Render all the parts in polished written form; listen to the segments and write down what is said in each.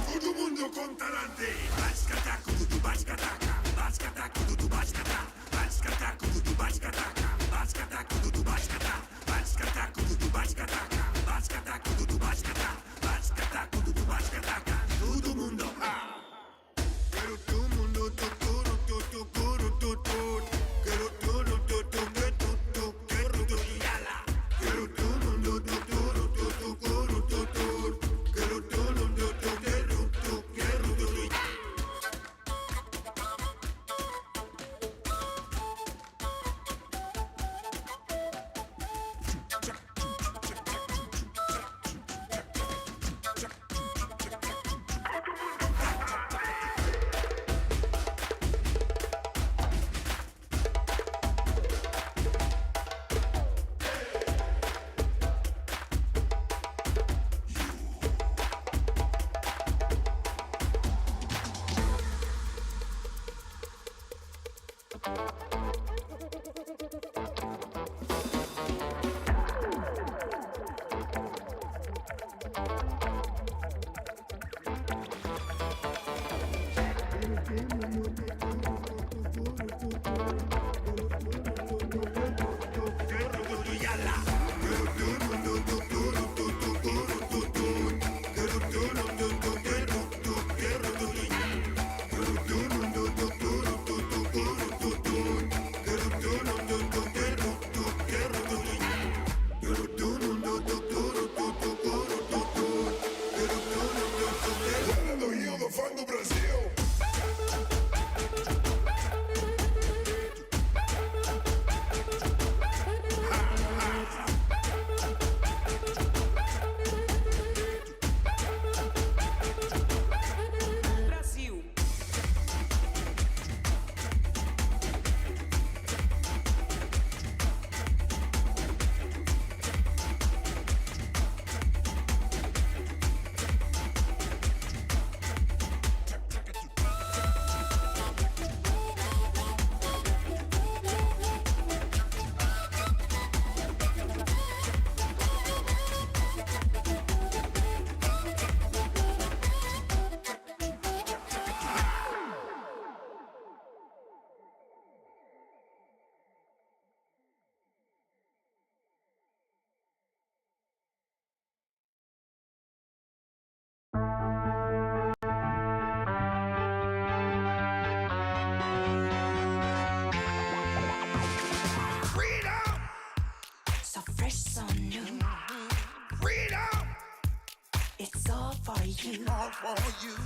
Todo mundo con talante. Bachkata, kududu, bachkataka. Bachkata, kududu, bachkata. Bachkata, kududu, bachkataka. Bachkata, kududu, bachkata. Bachkata, kududu, bachkataka. Bachkata, kududu, bachkata. Bachkata, kududu, bachkataka. Todo mundo, Quiero tu mundo, tu, quiero tu, yala. Quiero tu mundo, tu,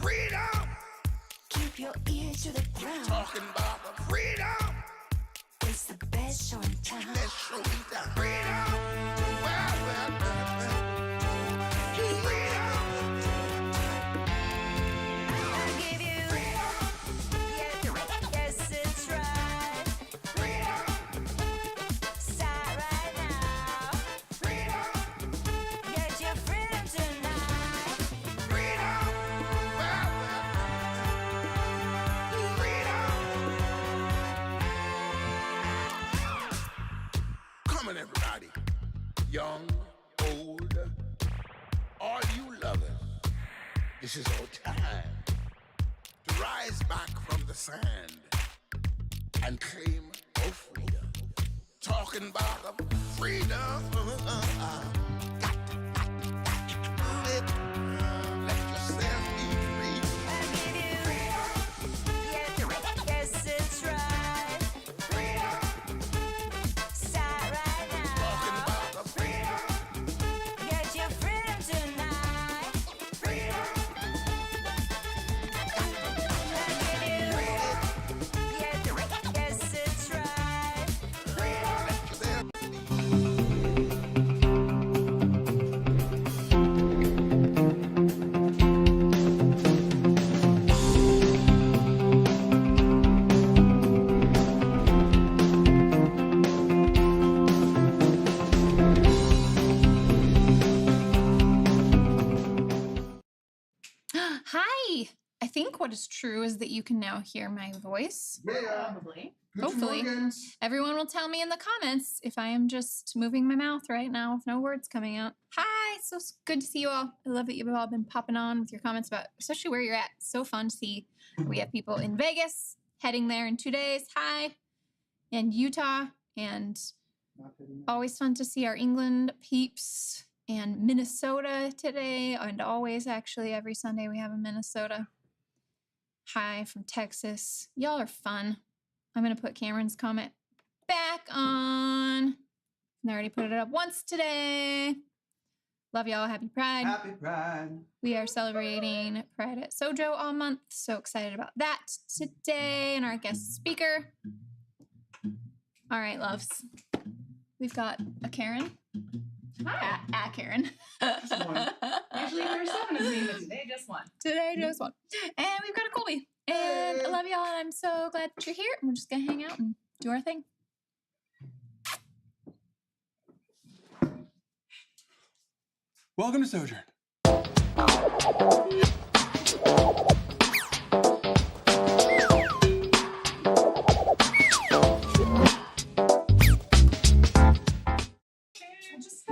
Freedom. Keep your ear to the ground. Talking about the freedom. It's the best show in town. Let's show you that freedom. Well. Freedom. I give you freedom. Yes, it's right. Freedom. Start right now. Freedom. Get your freedom tonight. Freedom. Well. Freedom. Come on, everybody. Young, old, all you lovers. This is our time to rise back from the sand and claim our freedom. Talking about the freedom. Got to do it. Let yourself be free. I give you freedom. Yes, it's right. Freedom. Start right Talking now. about the freedom. Get your freedom tonight. Freedom. I give you freedom. Yes, it's right. Freedom. Let yourself be. what is true is that you can now hear my voice. Yeah. Probably. Hopefully. Everyone will tell me in the comments if I am just moving my mouth right now with no words coming out. Hi, so good to see you all. I love that you've all been popping on with your comments about, especially where you're at. So fun to see. We have people in Vegas, heading there in 2 days. Hi. And Utah. And always fun to see our England peeps. And Minnesota today. And always, actually, every Sunday we have a Minnesota. Hi from Texas. Y'all are fun. I'm going to put Cameron's comment back on. I already put it up once today. Love y'all. Happy Pride. Happy Pride. We are celebrating Pride at Sojo all month. So excited about that today. And our guest speaker. All right, loves. We've got a Karen. Hi. A Karen. Just one. Usually there's 7 of me, but today just one. Today, just one. And we've got a Colby. And I love y'all, and I'm so glad that you're here. We're just going to hang out and do our thing. Welcome to Sojourn.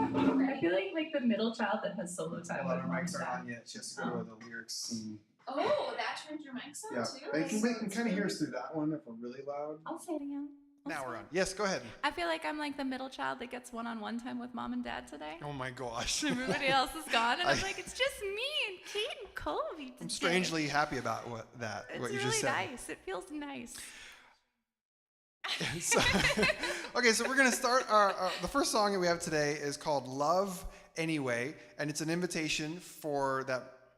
I feel like the middle child that has solo time. Well, with our mom mics and aren't dad. on yet. Just go to the lyrics scene. Oh, that turns your mics on Yeah, too? they can kind of hear us through that one if we're really loud. I'll say it again. Now we're on. Yes, go ahead. I feel like I'm like the middle child that gets one-on-one time with mom and dad today. Oh my gosh. Everybody else is gone, and I'm I- like, it's just me and Kate and Colby today. I'm strangely happy about what It's you really just said. nice. It feels nice. So, okay, so we're gonna start the first song that we have today is called "Love Anyway," and it's an invitation for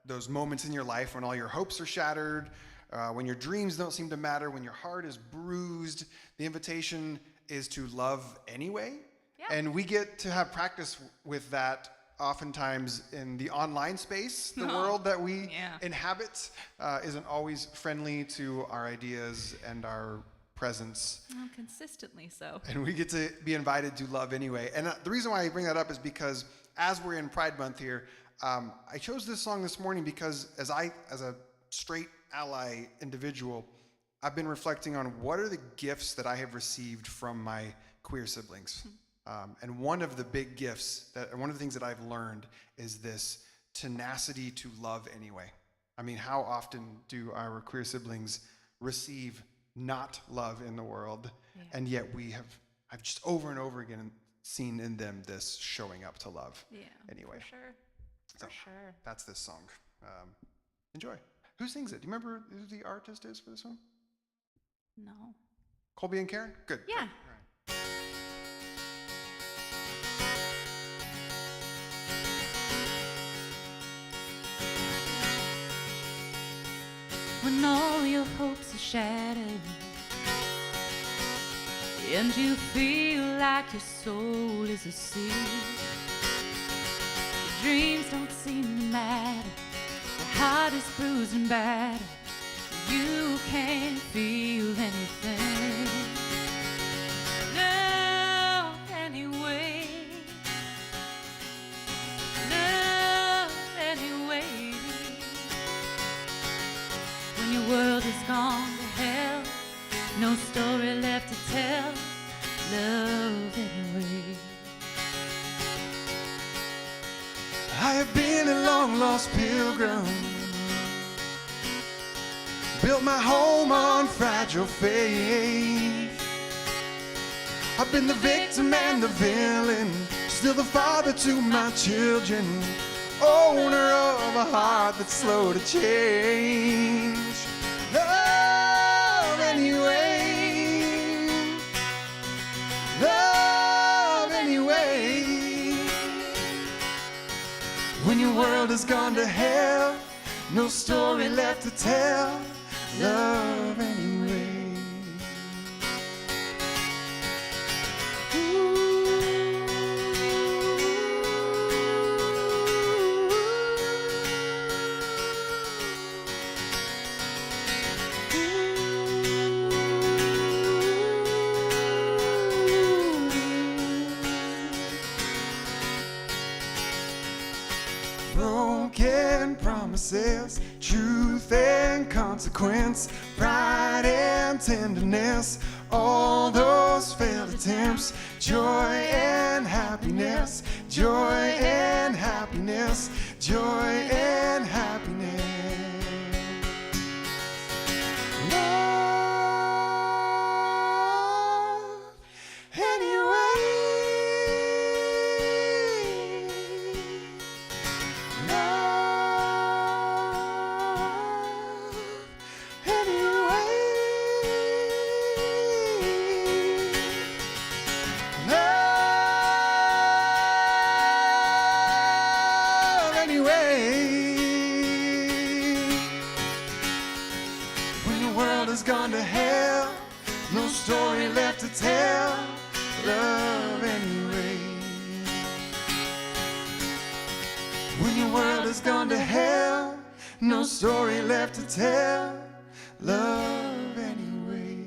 those moments in your life when all your hopes are shattered, when your dreams don't seem to matter, when your heart is bruised. The invitation is to love anyway, Yeah. and we get to have practice with that. Oftentimes in the online space, the world that we Yeah. inhabit isn't always friendly to our ideas and our presence. Well, consistently so. And we get to be invited to love anyway. And the reason why I bring that up is because as we're in Pride Month here, I chose this song this morning because as a straight ally individual, I've been reflecting on what are the gifts that I have received from my queer siblings. And one of the big gifts, one of the things that I've learned is this tenacity to love anyway. I mean, how often do our queer siblings receive not love in the world, and yet I've just over and over again seen in them this showing up to love. Yeah. Anyway. For sure. So For sure. that's this song. Enjoy. Who sings it? Do you remember who the artist is for this one? No. Colby and Karen? Good. Yeah. Good. All right. When all your hopes are shattered and you feel like your soul is a sea, your dreams don't seem to matter, your heart is bruised and battered, you can't feel anything. Love anyway, love anyway. When your world has gone to hell, no story left to tell, love anyway. I have been a long lost pilgrim, built my home on fragile faith. I've been the victim and the villain, still the father to my children, owner of a heart that's slow to change. Love anyway, love anyway. When your world has gone to hell, no story left to tell, love anyway. Broken promises choices, truth and consequence, pride and tenderness, all those failed attempts, joy and happiness, joy and happiness, joy and happiness. Love anyway. Love anyway. Love anyway. When the world has gone to hell, no story left to tell. Love anyway. When your world has gone to hell, no story left to tell. Love anyway.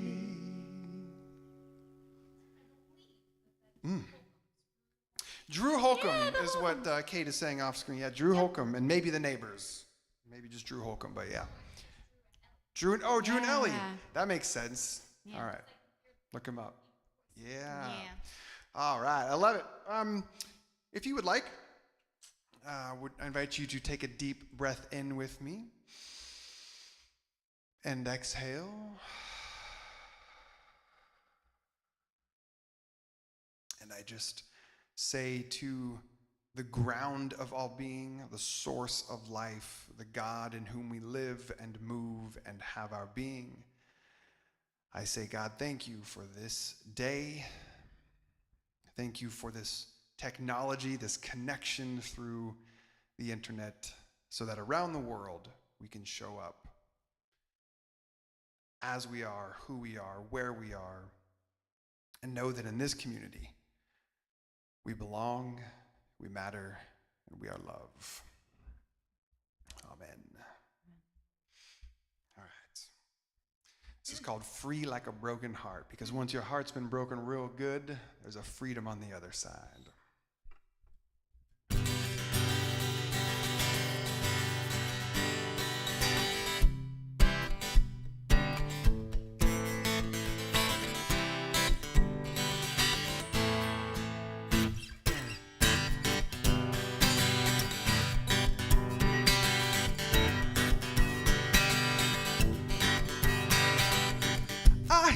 Drew Holcomb is what Kate is saying off screen. Yeah, Drew Holcomb, and maybe the neighbors. Maybe just Drew Holcomb, but yeah. Drew and Ellie. That makes sense. Yeah. All right. Look him up. Yeah. All right. I love it. If you would like, I invite you to take a deep breath in with me. And exhale. And I just say to the ground of all being, the source of life, the God in whom we live and move and have our being, I say, God, thank you for this day. Thank you for this technology, this connection through the internet, so that around the world we can show up as we are, who we are, where we are, and know that in this community we belong, we matter, and we are love. Amen. All right. This is called Free Like a Broken Heart, because once your heart's been broken real good, there's a freedom on the other side.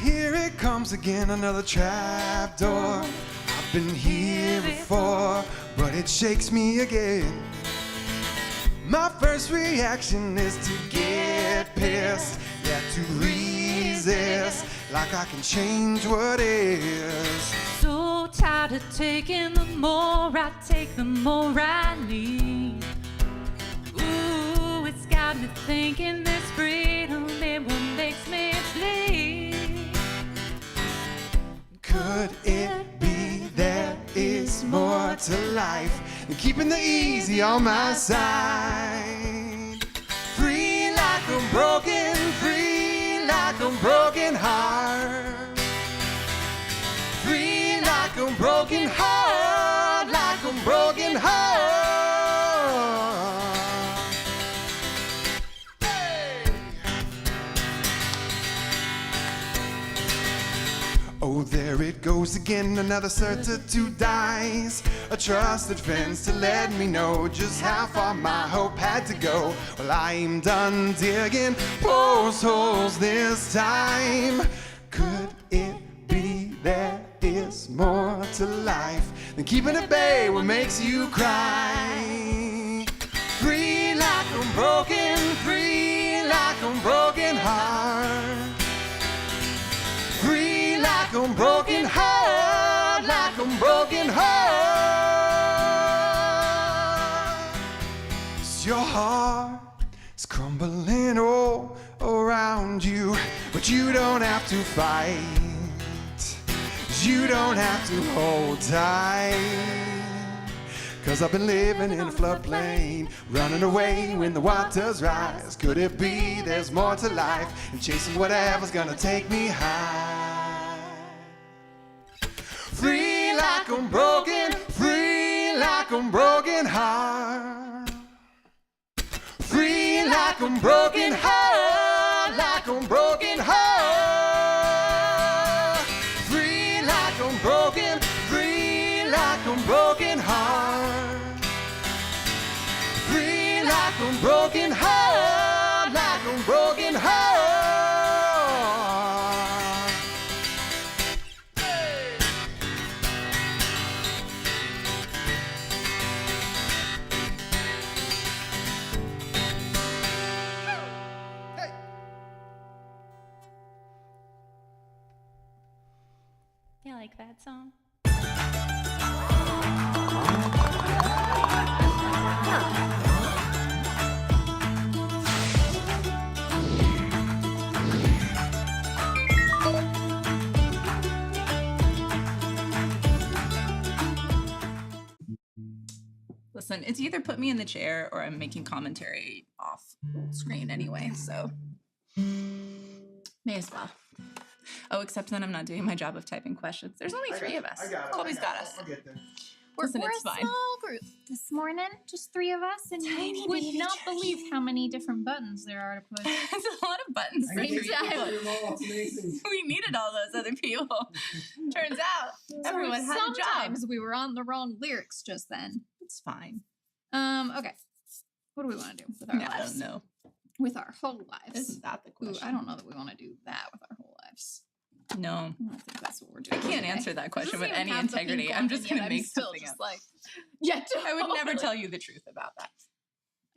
Here it comes again, another trapdoor. I've been here before, but it shakes me again. My first reaction is to get pissed, yeah, to resist, like I can change what is. So tired of taking, the more I take, the more I need. Ooh, it's got me thinking this freedom is what makes me bleed. Could it be there is more to life than keeping the easy on my side? Free like a broken heart. Free like a broken heart, like a broken heart. Oh, there it goes again, another certitude dies. A trusted fence to let me know just how far my hope had to go. Well, I'm done digging post holes this time. Could it be there is more to life than keeping at bay what makes you cry? Free like a broken heart. Free like a broken heart, like a broken heart. Your heart is crumbling all around you, but you don't have to fight. You don't have to hold tight. 'Cause I've been living in a floodplain, running away when the waters rise. Could it be there's more to life than chasing whatever's gonna take me high? Free like a broken heart. Free a broken heart, like a broken heart. Free like a broken, free like a broken heart. Free like a broken heart, like a broken heart. You like that song? Listen, it's either put me in the chair or I'm making commentary off screen anyway, so may as well. Oh, except then I'm not doing my job of typing questions. There's only three of us. Colby's got us. I'll get there. Listen, We're it's a fine. small group this morning, just 3 of us, and Tiny you would baby not Josh. believe how many different buttons there are to push. There's a lot of buttons for Same three time. people. It's amazing. We needed all those other people. Turns out everyone had a job. Sometimes we were on the wrong lyrics just then. It's fine. Okay. What do we want to do with our I lives? don't know. With our whole lives. Isn't that the Ooh, question? I don't know that we want to do that with our whole lives. No. I don't think that's what we're I doing. can't today. answer that question This with doesn't any even have the integrity. pink I'm one, just and going yet to make I'm still something just up. like, yeah, I would never totally. tell you the truth about that.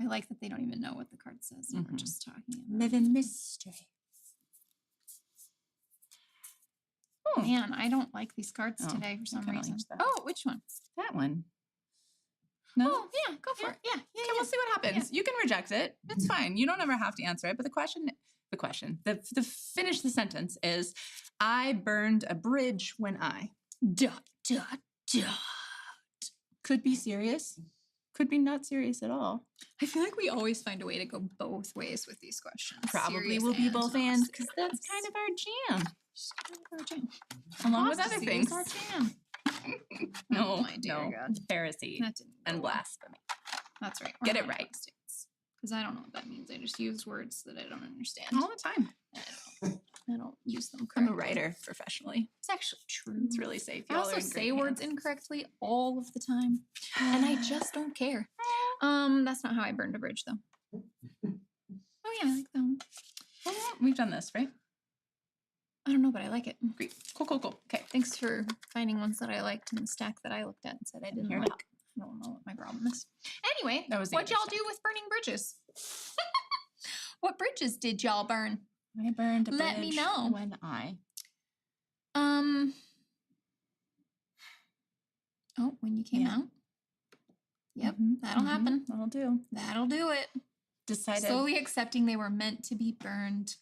I like that they don't even know what the card says, and we're Mhm. just talking about Live in mystery. Oh, Man, I don't like these cards Oh, today for some kinda reason. liked that. Oh, which one? that one. No? Oh, yeah, go for it. Yeah, yeah, Okay, we'll see what happens. You can reject it. It's fine. You don't ever have to answer it. But the finish the sentence is, I burned a bridge when I. Dot, dot, dot. Could be serious. Could be not serious at all. I feel like we always find a way to go both ways with these questions. Probably Serious will be and both not and because serious. that's kind of our jam. Just kind of our jam. Along with other Apostasy things. is our jam. No, Oh, my dear no. God. Heresy That didn't go and well. blasphemy. That's right. Get it right. Because I don't know what that means. I just use words that I don't understand. All the time. I don't use them I'm correctly. a writer professionally. It's actually true. It's really safe. I Y'all are also in say great words hands. incorrectly all of the time, and I just don't care. That's not how I burned a bridge, though. Oh yeah, I like that one. Well, we've done this, right? I don't know, but I like it. Great. Cool, cool, cool. Okay. Thanks for finding ones that I liked in the stack that I looked at and said I didn't Here to like. help. I don't know what my problem is. Anyway, That was the what other y'all stack. do with burning bridges? What bridges did y'all burn? I burned a Let me bridge know. when I. Oh, when you came Yeah. out. Yep, Mhm, that'll mhm, happen. That'll do. That'll do it. Decided Slowly accepting they were meant to be burned.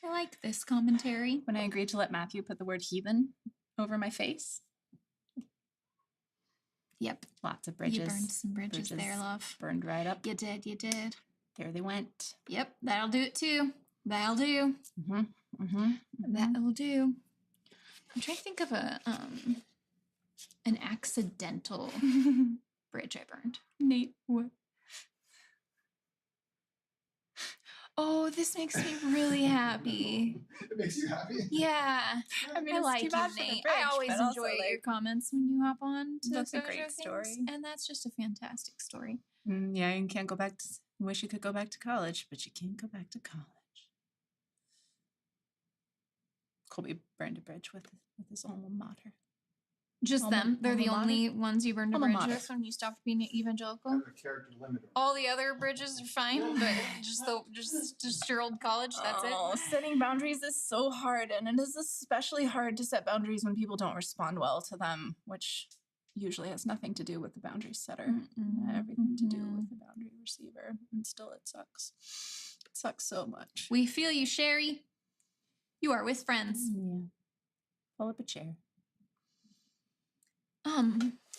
I like this commentary. when I agreed to let Matthew put the word heathen over my face. Yep, Lots of bridges. you burned some bridges there, bridges. love. Burned right up. You did, you did. There they went. Yep, that'll do it too. That'll do. Mm-hmm. Mm-hmm. That'll do. I'm trying to think of an accidental bridge I burned. Nate, what? Oh, this makes me really happy. It makes you happy. Yeah, I mean, I it's like too you, bad for the Nate. bridge, I always but also, enjoy your like, comments when you hop on to That's a Sojourn great things, story. and that's just a fantastic story. Yeah, you can't go back to. Wish you could go back to college, but you can't go back to college. Colby burned a bridge with his alma mater. Just Alma- them. They're the alma only ones you burned a Alma bridge mater. with when you stopped being evangelical. Have a character limit. All the other bridges are fine, but just your old college. That's it. Setting boundaries is so hard, and it is especially hard to set boundaries when people don't respond well to them, which usually has nothing to do with the boundary setter, everything to do with the boundary receiver, and still it sucks. It sucks so much. We feel you, Sherry. You are with friends. Yeah. Pull up a chair.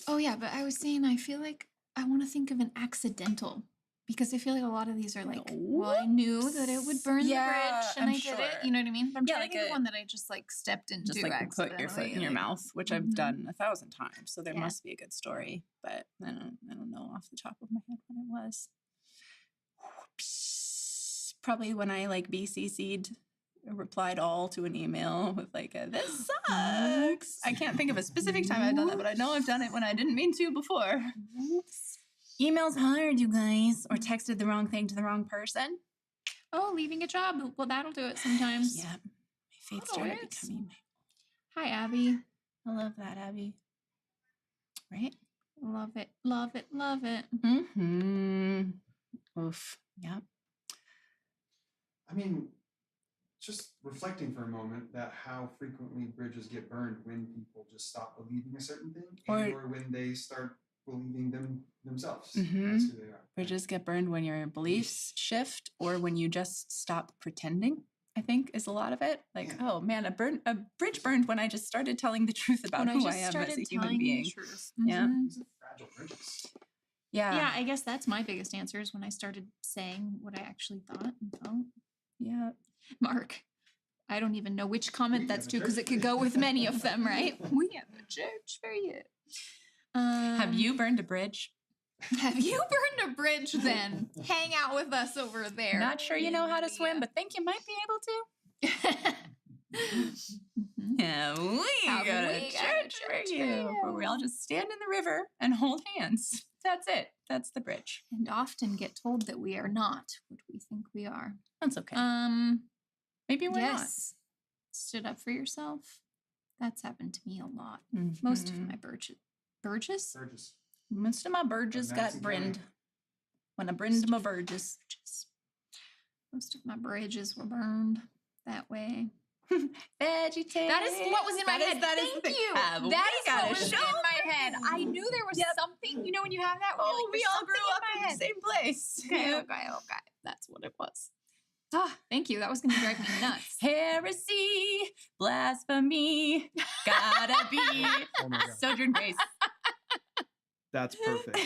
Oh yeah, but I was saying I feel like I want to think of an accidental because I feel like a lot of these are like, well, I knew that it would burn Yeah, the bridge and I'm I did it. sure. You know what I mean? But I'm Yeah, trying like to think a- of one that I just like stepped into. Just like put your foot in your accidentally, mouth, which I've Mhm. done 1,000 times. So there Yeah. must be a good story, but I don't know off the top of my head what it was. Whoops. probably when I like BCC'd, replied all to an email with like, this sucks. I can't think of a specific time I've done that, but I know I've done it when I didn't mean to before. Oops. Email's hard, you guys. Or texted the wrong thing to the wrong person. Oh, leaving a job. Well, that'll do it sometimes. Yeah. My faith Not started always. becoming my... Hi, Abby. I love that, Abby. Right? Love it. Love it. Love it. Mm-hmm. Oof. Yeah. I mean, just reflecting for a moment that how frequently bridges get burned when people just stop believing a certain thing, or when they start believing themselves. Mhm. That's who they are. Bridges get burned when your beliefs shift or when you just stop pretending, I think is a lot of it. Like, Yeah. oh man, a bridge burned when I just started telling the truth about When who I I just am started as a human telling being. the truth. Yeah. Mhm. These are fragile bridges. Yeah. Yeah, I guess that's my biggest answer is when I started saying what I actually thought and felt. Yeah. Mark, I don't even know which comment We that's have a to because church it could go with many of them, right? We have a church for you. Have you burned a bridge? Have you burned a bridge then? Hang out with us over there. Not sure you know how to swim, but think you might be able to. Mhm. Yeah, we Have got a we got a church for church for you. Where we all you. just stand in the river and hold hands. That's it. That's the bridge. And often get told that we are not what we think we are. That's okay. Maybe we're yes. Stood up for yourself. That's happened to me a lot. not. Most of Mhm. my Burgess. Burgess. Most of my Burgess got Madison County. brinned. When I brinned my Burgess. Most of my bridges were burned that way. Vegetarian. That is what was in my head. That is Thank the thing. you. Have we That is got what a was show? in my head. I knew there was Yep. something. You know when you have that? Where you're Oh, like, we "There's all grew something up my in the head." same place. Okay, Yep. okay. That's what it was. Ah, thank you. That was going to drive me nuts. Heresy, blasphemy, gotta be Oh my God. Sojourn Grace. That's perfect.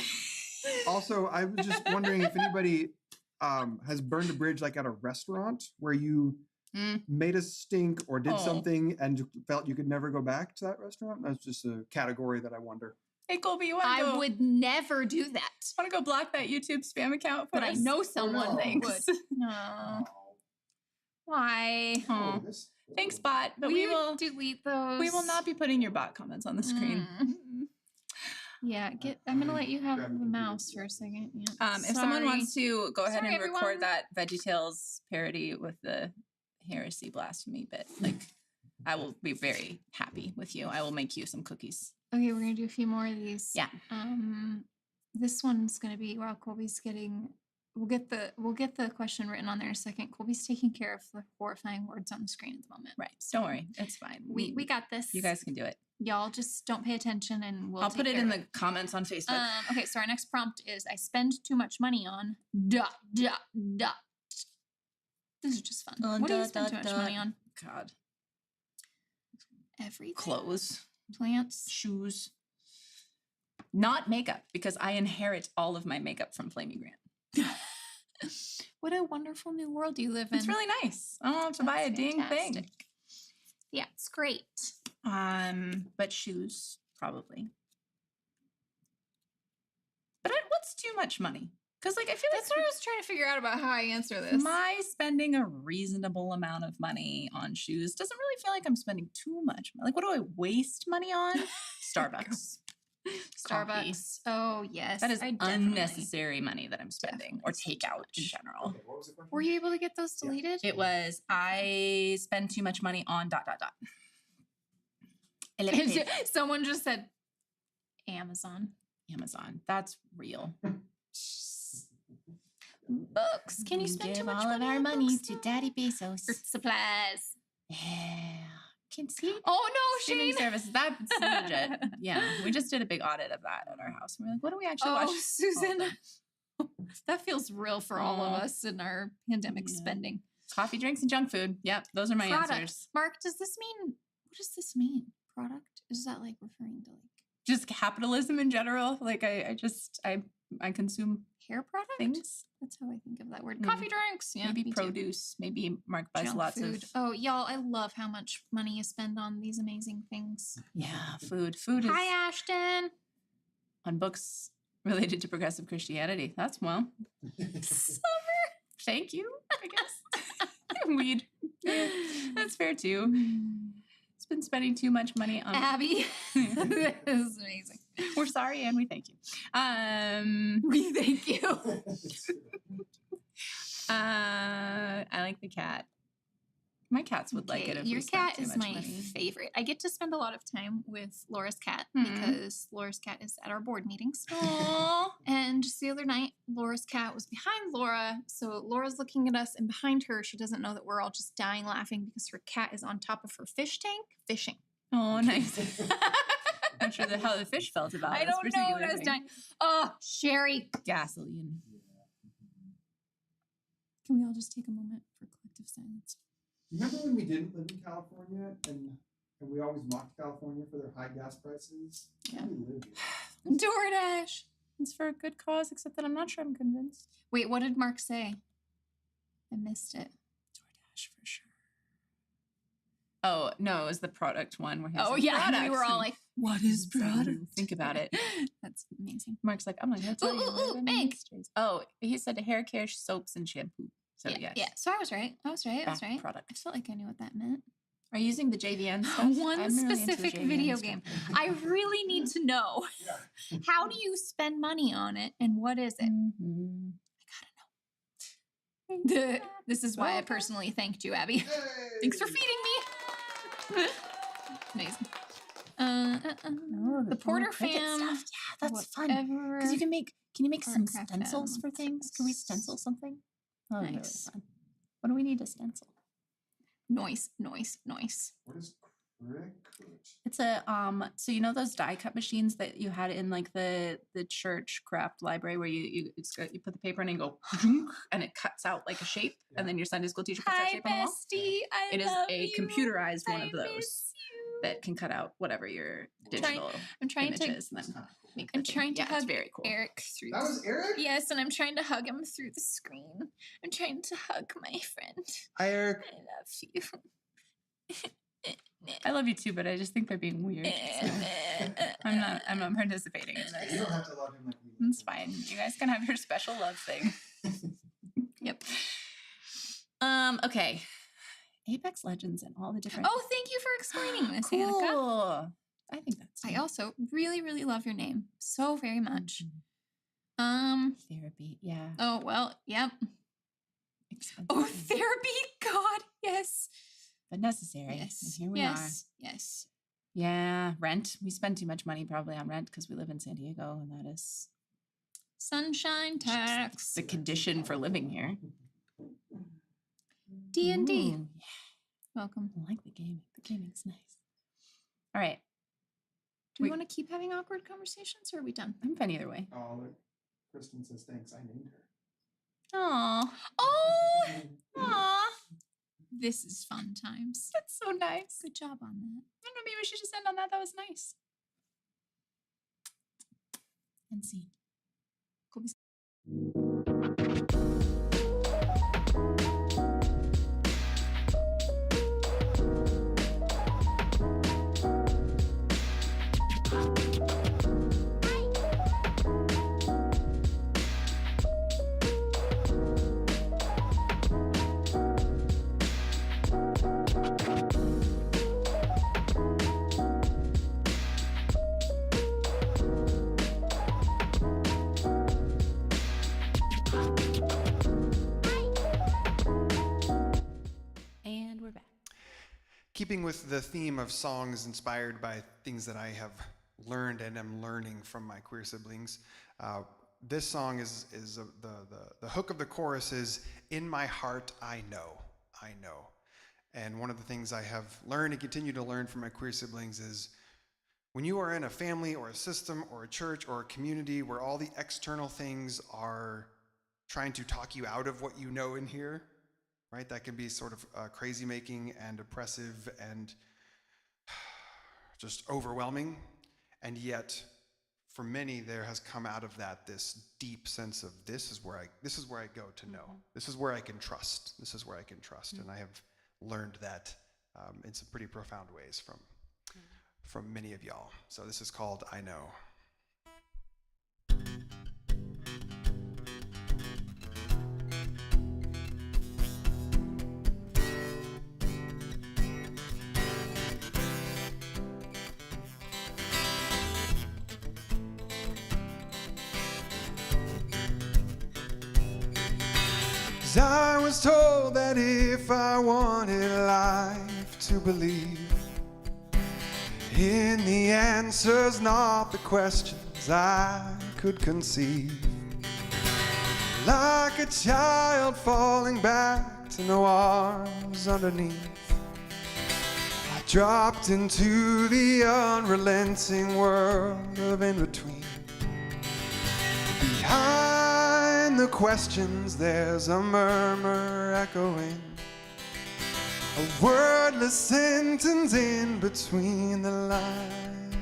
Also, I was just wondering if anybody has burned a bridge like at a restaurant where you made a stink or did Oh. something and you felt you could never go back to that restaurant. That's just a category that I wonder. Hey, Colby, you want to I go? would never do that. Want to go block that YouTube spam account? For But I us? know someone no. who would. No. Why? Aw. Thanks, bot. But we will delete those. we will not be putting your bot comments on the screen. Yeah, I'm gonna let you have the mouse for a second. Yeah. If someone wants to go ahead Sorry, and everyone. record that VeggieTales parody with the heresy blasphemy bit, like I will be very happy with you. I will make you some cookies. Okay, we're gonna do a few more of these. Yeah. This one's gonna be while Colby's getting. We'll get the question written on there in a second. Colby's taking care of the horrifying words on the screen at the moment. Right. Don't worry. It's fine. We got this. You guys can do it. Y'all just don't pay attention, and we'll. I'll take put it care in of the comments on Facebook. Okay, so our next prompt is I spend too much money on ... This is just fun. What do you spend too much money on? God. Everything. Clothes, Plants. shoes. Not makeup, because I inherit all of my makeup from Flamey Grant. What a wonderful new world you live in. It's really nice. I don't have to buy a That's dang thing. fantastic. Yeah, it's great. But shoes, probably. But what's too much money? Because like I feel That's what I was trying to figure out about how I answer this. like my spending a reasonable amount of money on shoes doesn't really feel like I'm spending too much. Like what do I waste money on? Starbucks. Coffee. Starbucks. Oh yes, That is I definitely- unnecessary money that I'm spending, or Definitely takeout in too much. general. Okay, what was the question? Were you able to get those deleted? It was I spend too much money on ... Someone just said Amazon. Amazon. That's real. Books. Can you spend too Give much all of money our on money books, to though? Daddy Bezos? Or supplies. Yeah. Can see. Oh no, Streaming Shane. services. That's legit. Yeah. We just did a big audit of that at our house. And we're like, what do we actually Oh, watch? Susan. That feels real for all of Aw. us in our pandemic Yeah. spending. Coffee, drinks, and junk food. Yep. Those are my Product. answers. Mark, does this mean? What does this mean? Product? Is that like referring to like Just capitalism in general. Like I consume hair product? things. That's how I think of that word. Mm. Coffee, drinks. Yeah, Maybe me too. produce. Maybe Mark buys Junk lots food. of Oh, y'all, I love how much money you spend on these amazing things. yeah, food. Food is Hi, Ashton. on books related to progressive Christianity. That's well. Summer. Thank you, I guess. Weed. Yeah, that's fair too. It's been spending too much money on Abby. This is amazing. We're sorry and we thank you. We thank you. I like the cat. My cats would like it if your we spent cat too is much my money. favorite. I get to spend a lot of time with Laura's cat Mhm. because Laura's cat is at our board meetings. Aww. And just the other night, Laura's cat was behind Laura. So Laura's looking at us, and behind her, she doesn't know that we're all just dying laughing because her cat is on top of her fish tank fishing. Oh, nice. I'm sure how the fish felt about I this don't know what particular I was thing. dying. Oh, Sherry. Gasoline. Can we all just take a moment for collective silence? Remember when we didn't live in California and we always mocked California for their high gas prices? Yeah. We live here. DoorDash. It's for a good cause, except that I'm not sure I'm convinced. Wait, what did Mark say? I missed it. DoorDash for sure. Oh, no, it was the product one. Where he Oh, said yeah. And we products were all and like, what is product? Think about it. That's amazing. Mark's like, I'm not going to tell you. Ooh, what it Meg. is. Oh, he said hair care, soaps, and shampoo. So, yes. Yeah. So I was right. I was right. Back I product. felt like I knew what that meant. Are you using the JVN stuff? One I'm really into the specific JVN video stuff. game. I really need to know. Yeah. How do you spend money on it and what is it? Mhm. This is why I personally thanked you, Abby. Thanks for feeding me. Amazing. Oh, The Porter Cricut fam. stuff. Yeah, that's fun. whatever. Because can you make some Artcraft stencils for fam. things? Can we stencil something? Oh, really Nice. fun. What do we need to stencil? Noise. What is Cricut? It's a so you know those die cut machines that you had in like the church craft library where you put the paper in and go and it cuts out like a shape and then your Sunday school teacher puts that Hi, shape on the wall. bestie. I It is love a you. computerized one of I those miss you. that can cut out whatever your digital I'm trying to. images and then make I'm the thing. trying to Yeah, it's hug very cool. Eric through. That was Eric? Yes, and I'm trying to hug him through the screen. I'm trying to hug my friend. Hi, Eric. I love you. I love you too, but I just think they're being weird. So I'm not participating in You this. don't have to love him like we It's fine. You guys can have your special love thing. Yep. Okay. Apex Legends and all the different. Oh, thank you for explaining this, Annika. cool. I think that's I also really, really love your name so very much. therapy. Yeah. Oh well, yep. Expensive. Oh, therapy, God, yes, But necessary. And yes, here we yes, yes. are. Yeah. Rent. We spend too much money probably on rent because we live in San Diego, and that is Sunshine tax. the condition for living here. D&D. Ooh, Welcome. I like the gaming. The gaming's nice. All right. Do we Wait. want to keep having awkward conversations, or are we done? I'm fine either way. Oh, look. Kristen says thanks. I named her. Oh, Oh, aw. This is fun times. that's so nice. Good job on that. I don't know. Maybe we should just end on that. That was nice. And see. Colby's And we're back. Keeping with the theme of songs inspired by things that I have learned and am learning from my queer siblings, this song is the hook of the chorus is, "In my heart, I know, I know." And one of the things I have learned and continue to learn from my queer siblings is when you are in a family or a system or a church or a community where all the external things are trying to talk you out of what you know in here, right? That can be sort of crazy making and oppressive and just overwhelming. And yet, for many, there has come out of that this deep sense of this is where I go to know. This is where I can trust. This is where I can trust. And I have learned that in some pretty profound ways from many of y'all. So this is called I Know. 'Cause I was told that if I wanted life to believe in the answers, not the questions I could conceive, like a child falling back to no arms underneath, I dropped into the unrelenting world of in-between. Behind the questions there's a murmur echoing, a wordless sentence in between the lines.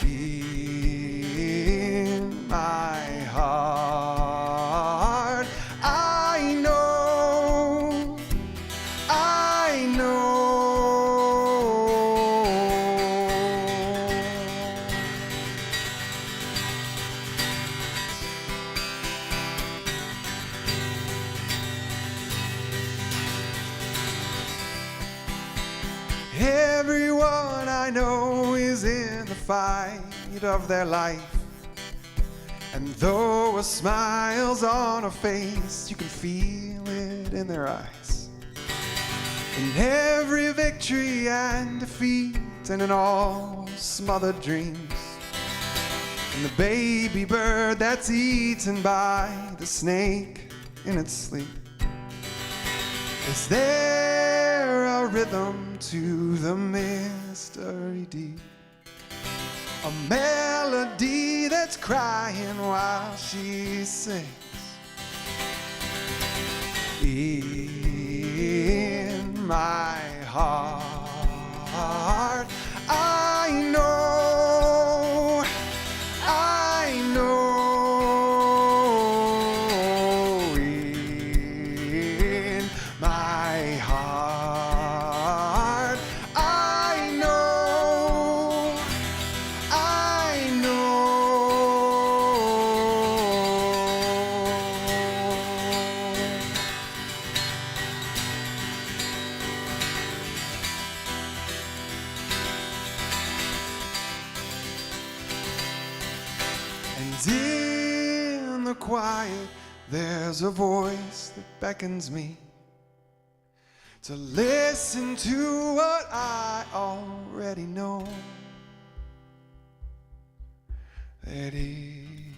In my heart, I know, I know. Everyone I know is in the fight of their life, and though a smile's on her face, you can feel it in their eyes. In every victory and defeat, and in all smothered dreams, and the baby bird that's eaten by the snake in its sleep. Is there a rhythm to the mystery deep? A melody that's crying while she sings. In my heart, I know, I know. In my heart, I know, I know. And in the quiet, there's a voice that beckons me to listen to what I already know. That in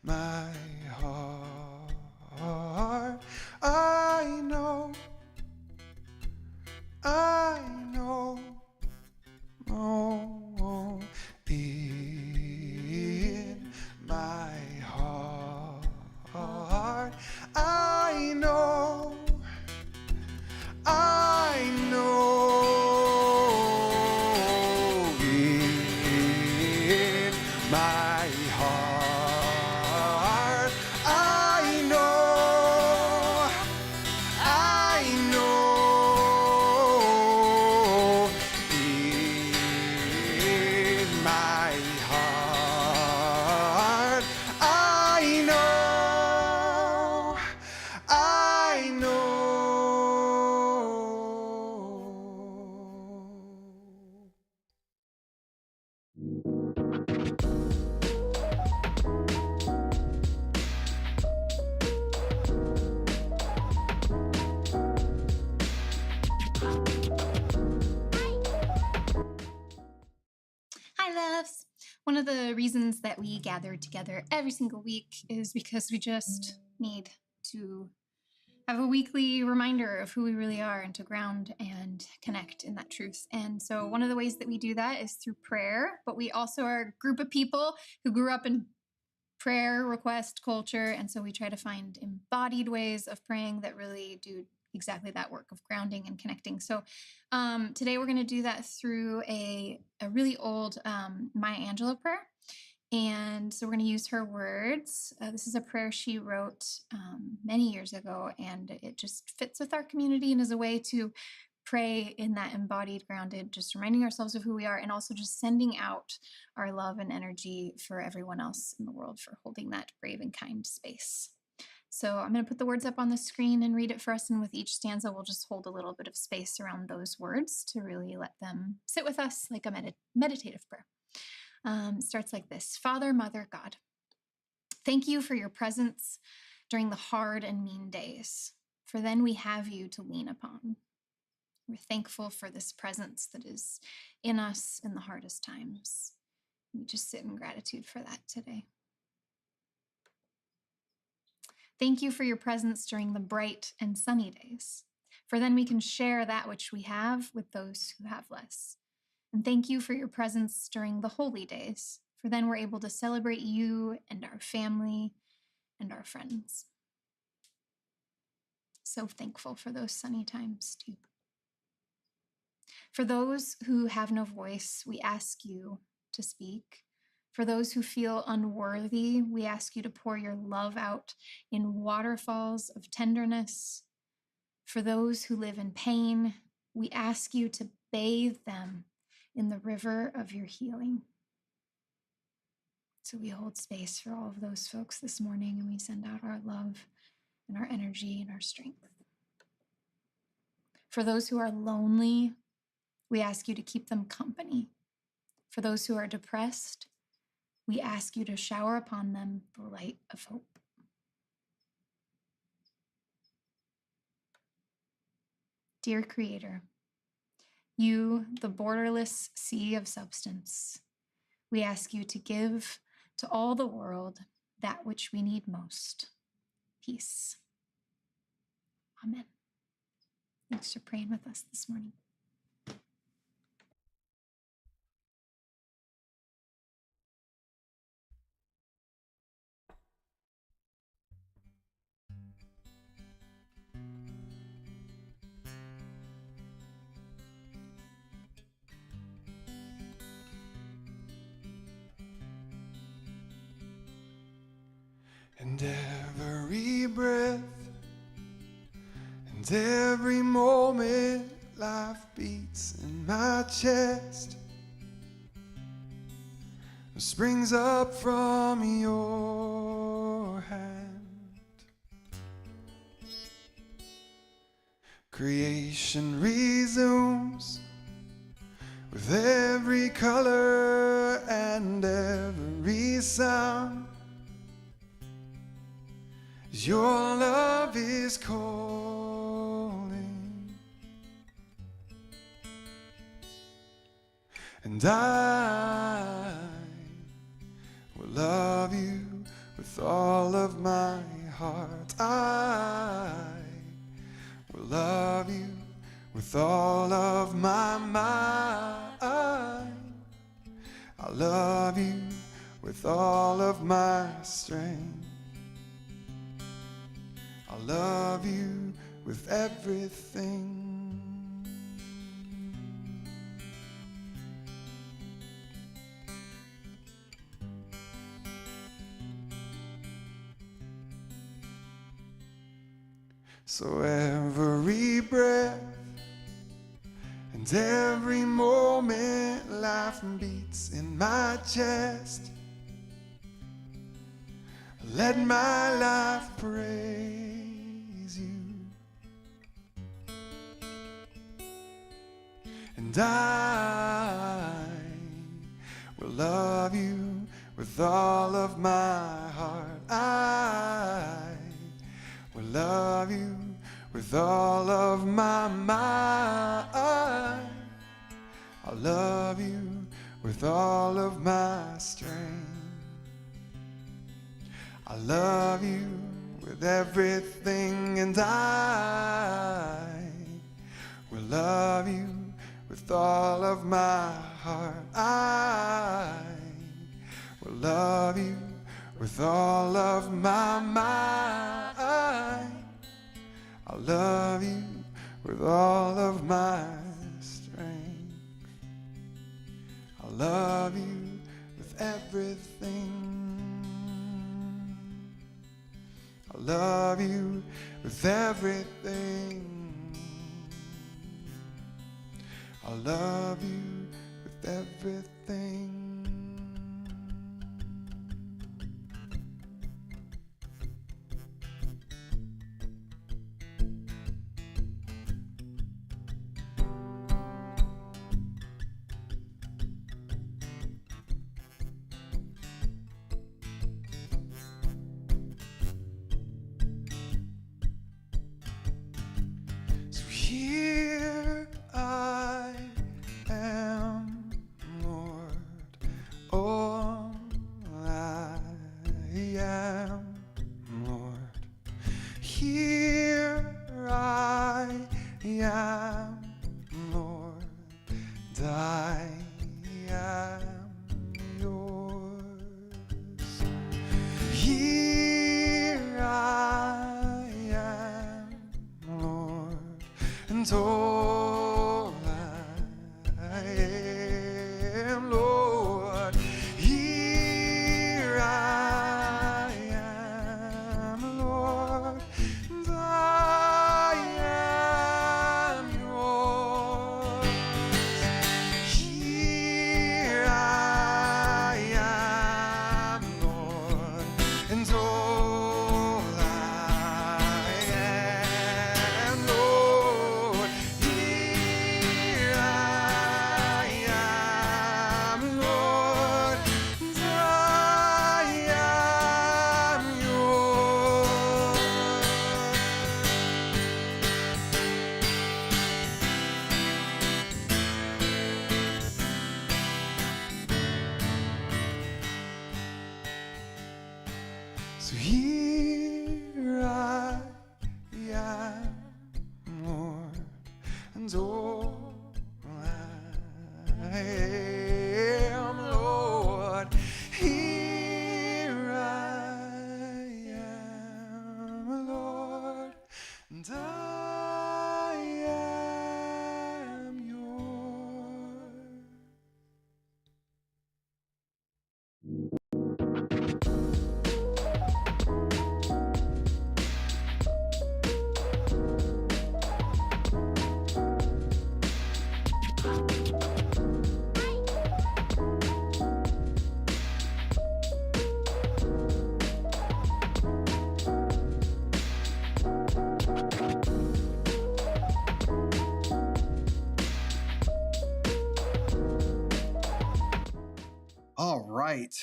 my heart, I know, I know, oh, in my heart, I know, I know. In my heart, I know, I know. In my heart, I know, I know. Hi, loves. One of the reasons that we gather together every single week is because we just need to have a weekly reminder of who we really are and to ground and connect in that truth. And so one of the ways that we do that is through prayer, but we also are a group of people who grew up in prayer request culture. And so we try to find embodied ways of praying that really do exactly that work of grounding and connecting. So today we're going to do that through a really old Maya Angelou prayer. And so we're going to use her words. This is a prayer she wrote many years ago, and it just fits with our community and is a way to pray in that embodied, grounded, just reminding ourselves of who we are, and also just sending out our love and energy for everyone else in the world for holding that brave and kind space. So I'm going to put the words up on the screen and read it for us, and with each stanza we'll just hold a little bit of space around those words to really let them sit with us like a meditative prayer. It starts like this. Father, Mother, God, Thank you for your presence during the hard and mean days, for then we have you to lean upon. We're thankful for this presence that is in us in the hardest times. We just sit in gratitude for that today. Thank you for your presence during the bright and sunny days, for then we can share that which we have with those who have less. And thank you for your presence during the holy days, for then we're able to celebrate you and our family and our friends. So thankful for those sunny times too. For those who have no voice, we ask you to speak. For those who feel unworthy, we ask you to pour your love out in waterfalls of tenderness. For those who live in pain, we ask you to bathe them in the river of your healing. So we hold space for all of those folks this morning, and we send out our love and our energy and our strength. For those who are lonely, we ask you to keep them company. For those who are depressed, we ask you to shower upon them the light of hope. Dear Creator, you, the borderless sea of substance, we ask you to give to all the world that which we need most, peace. Amen. Thanks for praying with us this morning. And every breath and every moment life beats in my chest springs up from your hand. Creation resumes with every color and every sound. Your love is calling, and I will love you with all of my heart. I will love you with all of my mind. I love you with all of my strength. I love you with everything. So every breath and every moment life beats in my chest. Let my life praise you, and I will love you with all of my heart. I will love you with all of my mind. I'll love you with all of my strength. I love you with everything, and I will love you with all of my heart. I will love you with all of my mind. I love you with all of my strength. I love you with everything. I love you with everything. I love you with everything. I am yours. Here I am, Lord, and all I am, Lord. Here I am, Lord, and I am yours. Here I am, Lord, and all I am, Lord. Here I am, Lord, and I am yours. So here I am, Lord, and all I am, Lord. Here I am, Lord, and I am yours. All right.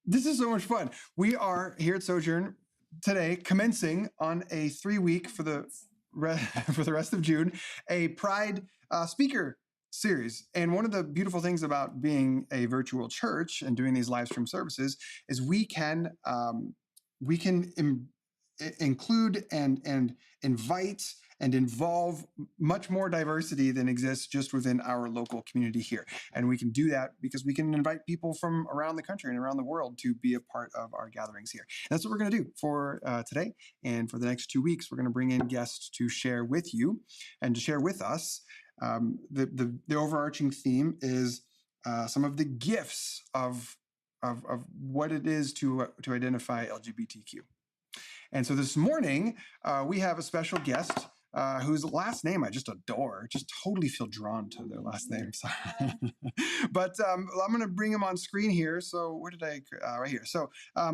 This is so much fun. We are here at Sojourn today, commencing on a 3-week for the for the rest of June, a Pride speaker series. And one of the beautiful things about being a virtual church and doing these live stream services is we can include and invite and involve much more diversity than exists just within our local community here. And we can do that because we can invite people from around the country and around the world to be a part of our gatherings here. And that's what we're going to do for today. And for the next 2 weeks, we're going to bring in guests to share with you and to share with us. The overarching theme is some of the gifts of what it is to identify LGBTQ. And so this morning, we have a special guest whose last name I just adore. Just totally feel drawn to their last name. So but I'm going to bring him on screen here. So where did I? Right here. So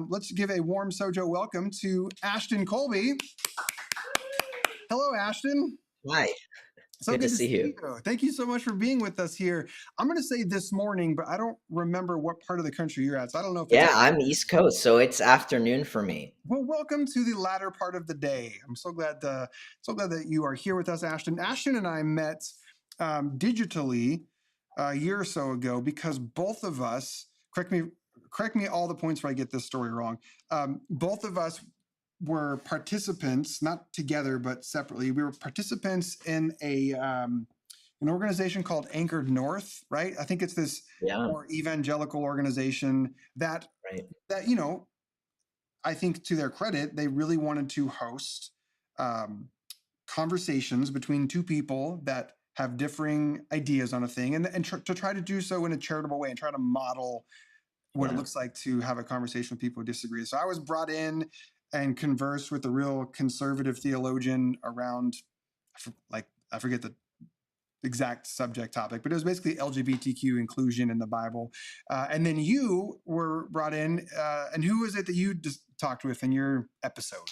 let's give a warm Sojo welcome to Ashton Colby. Hello, Ashton. Hi. So Good to see you. Thank you so much for being with us here. I'm going to say this morning, but I don't remember what part of the country you're at. So I don't know if Yeah, I'm East Coast, so it's afternoon for me. Well, welcome to the latter part of the day. I'm so glad that you are here with us, Ashton. Ashton and I met digitally a year or so ago because both of us, correct me all the points where I get this story wrong. Both of us were participants, not together but separately. We were participants in an organization called Anchored North, right? I think it's this more evangelical organization that I think to their credit, they really wanted to host conversations between two people that have differing ideas on a thing and to try to do so in a charitable way and try to model what it looks like to have a conversation with people who disagree. So I was brought in and conversed with a real conservative theologian around, I forget the exact subject topic, but it was basically LGBTQ inclusion in the Bible. And then you were brought in, and who was it that you just talked with in your episode?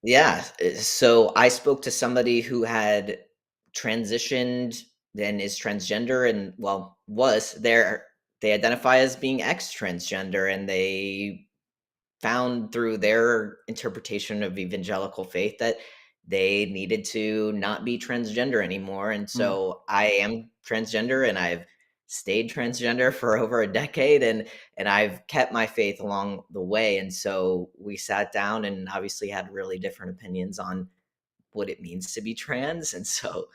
Yeah, so I spoke to somebody who had transitioned and is transgender and, well, they identify as being ex-transgender, and they found through their interpretation of evangelical faith that they needed to not be transgender anymore. And so I am transgender, and I've stayed transgender for over a decade, and I've kept my faith along the way. And so we sat down and obviously had really different opinions on what it means to be trans. And so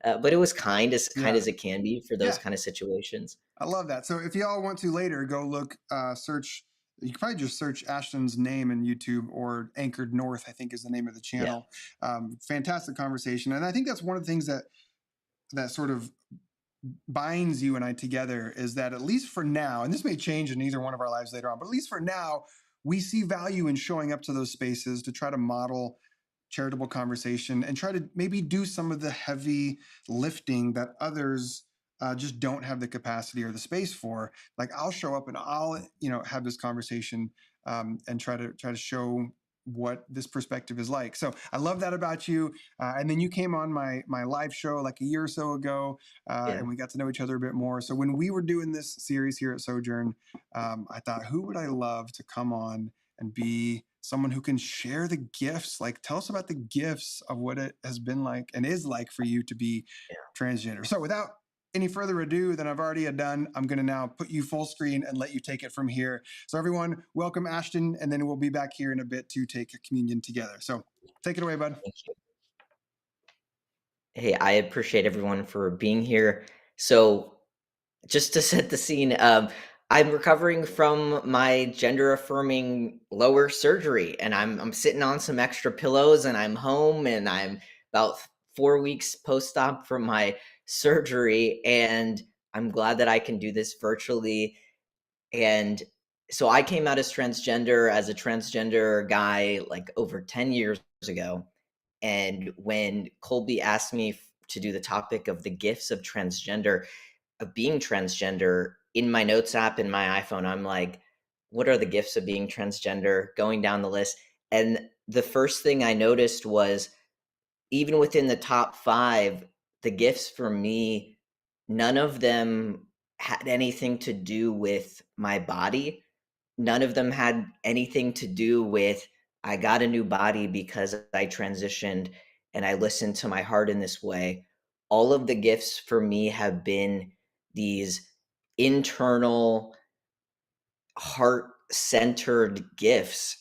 but it was kind as Yeah. it can be for those Yeah. kind of situations. I love that. So if y'all want to later, go look, search. You can probably just search Ashton's name in YouTube, or Anchored North, I think is the name of the Yeah. channel. Fantastic conversation, and I think that's one of the things that sort of binds you and I together, is that at least for now, and this may change in either one of our lives later on, but at least for now, we see value in showing up to those spaces to try to model charitable conversation and try to maybe do some of the heavy lifting that others just don't have the capacity or the space for. Like, I'll show up and I'll have this conversation, and try to show what this perspective is like. So I love that about you. And then you came on my live show like a year or so ago, Yeah. and we got to know each other a bit more. So when we were doing this series here at Sojourn, I thought, who would I love to come on and be someone who can share the gifts? Like, tell us about the gifts of what it has been like and is like for you to be transgender. So without any further ado than I've already done, I'm going to now put you full screen and let you take it from here. So everyone, welcome Ashton, and then we'll be back here in a bit to take a communion together. So take it away, bud. Thank you. Hey, I appreciate everyone for being here. So just to set the scene, I'm recovering from my gender affirming lower surgery, and I'm sitting on some extra pillows, and I'm home, and I'm about 4 weeks post-op from my surgery, and I'm glad that I can do this virtually. And so I came out as a transgender guy like over 10 years ago. And when Colby asked me to do the topic of the gifts of transgender, of being transgender, in my notes app in my iPhone, I'm like, what are the gifts of being transgender? Going down the list. And the first thing I noticed was, even within the top 5, the gifts for me, none of them had anything to do with my body. None of them had anything to do with, I got a new body because I transitioned and I listened to my heart in this way. All of the gifts for me have been these internal, heart-centered gifts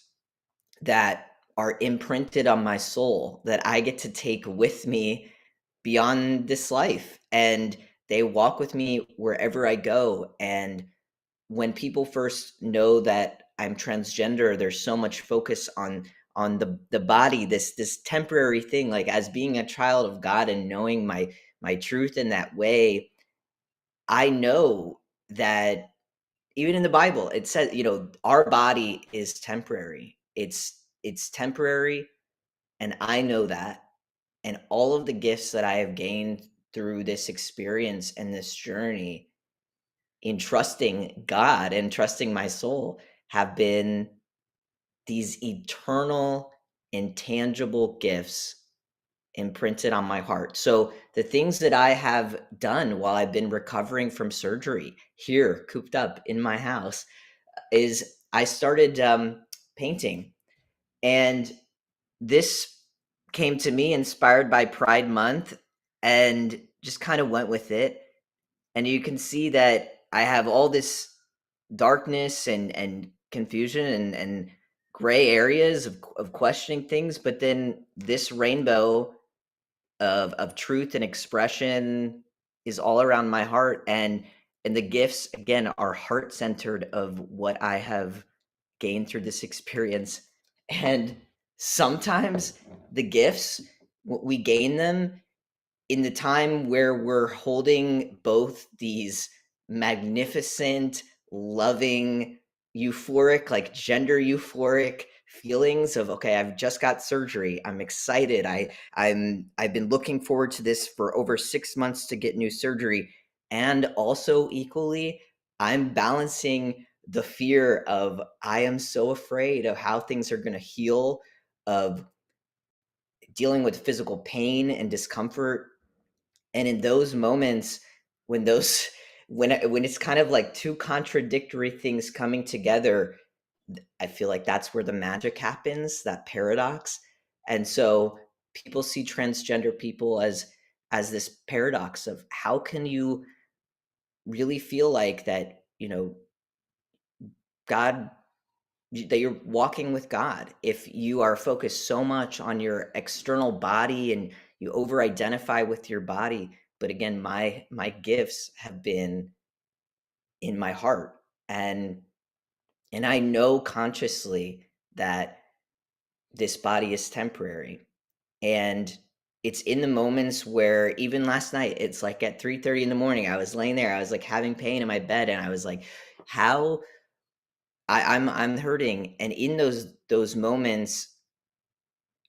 that are imprinted on my soul that I get to take with me beyond this life. And they walk with me wherever I go. And when people first know that I'm transgender, there's so much focus on the body, this temporary thing. Like, as being a child of God and knowing my truth in that way, I know that even in the Bible, it says, our body is temporary. It's temporary, and I know that. And all of the gifts that I have gained through this experience and this journey in trusting God and trusting my soul have been these eternal, intangible gifts imprinted on my heart. So the things that I have done while I've been recovering from surgery here, cooped up in my house, is I started painting. And this came to me inspired by Pride Month, and just kind of went with it. And you can see that I have all this darkness and confusion and gray areas of questioning things, but then this rainbow of truth and expression is all around my heart. And the gifts, again, are heart-centered of what I have gained through this experience. And sometimes the gifts, we gain them in the time where we're holding both these magnificent, loving, euphoric, like gender euphoric feelings of, okay, I've just got surgery. I'm excited. I've been looking forward to this for over 6 months to get new surgery. And also equally, I'm balancing the fear of, I am so afraid of how things are going to heal, of dealing with physical pain and discomfort. And in those moments, when those when it's kind of like two contradictory things coming together, I feel like that's where the magic happens, that paradox. And so people see transgender people as this paradox of, how can you really feel like that, God, that you're walking with God if you are focused so much on your external body and you over identify with your body. But again, my gifts have been in my heart, and I know consciously that this body is temporary. And it's in the moments where, even last night, it's like at 3:30 in the morning, I was laying there, I was like having pain in my bed, and I was like, how I'm hurting. And in those moments,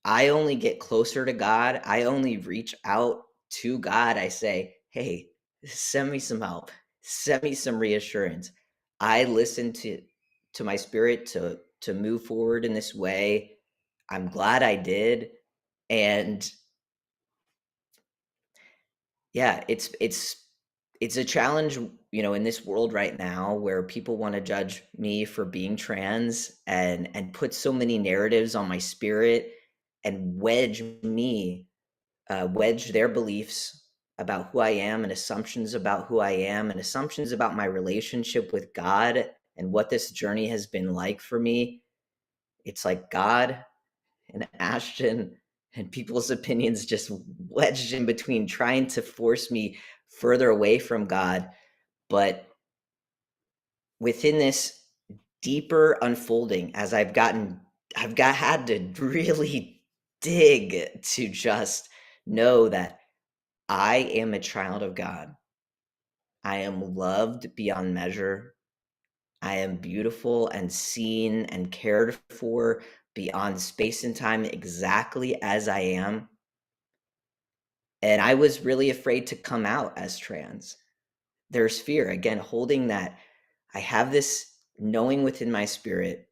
I only get closer to God. I only reach out to God. I say, hey, send me some help. Send me some reassurance. I listen to my spirit to move forward in this way. I'm glad I did. And yeah, it's a challenge, in this world right now where people want to judge me for being trans and put so many narratives on my spirit and wedge their beliefs about who I am and assumptions about who I am and assumptions about my relationship with God and what this journey has been like for me. It's like God and Ashton and people's opinions just wedged in between, trying to force me further away from God. But within this deeper unfolding, as had to really dig to just know that I am a child of God. I am loved beyond measure. I am beautiful and seen and cared for beyond space and time, exactly as I am. And I was really afraid to come out as trans. There's fear, again, holding that. I have this knowing within my spirit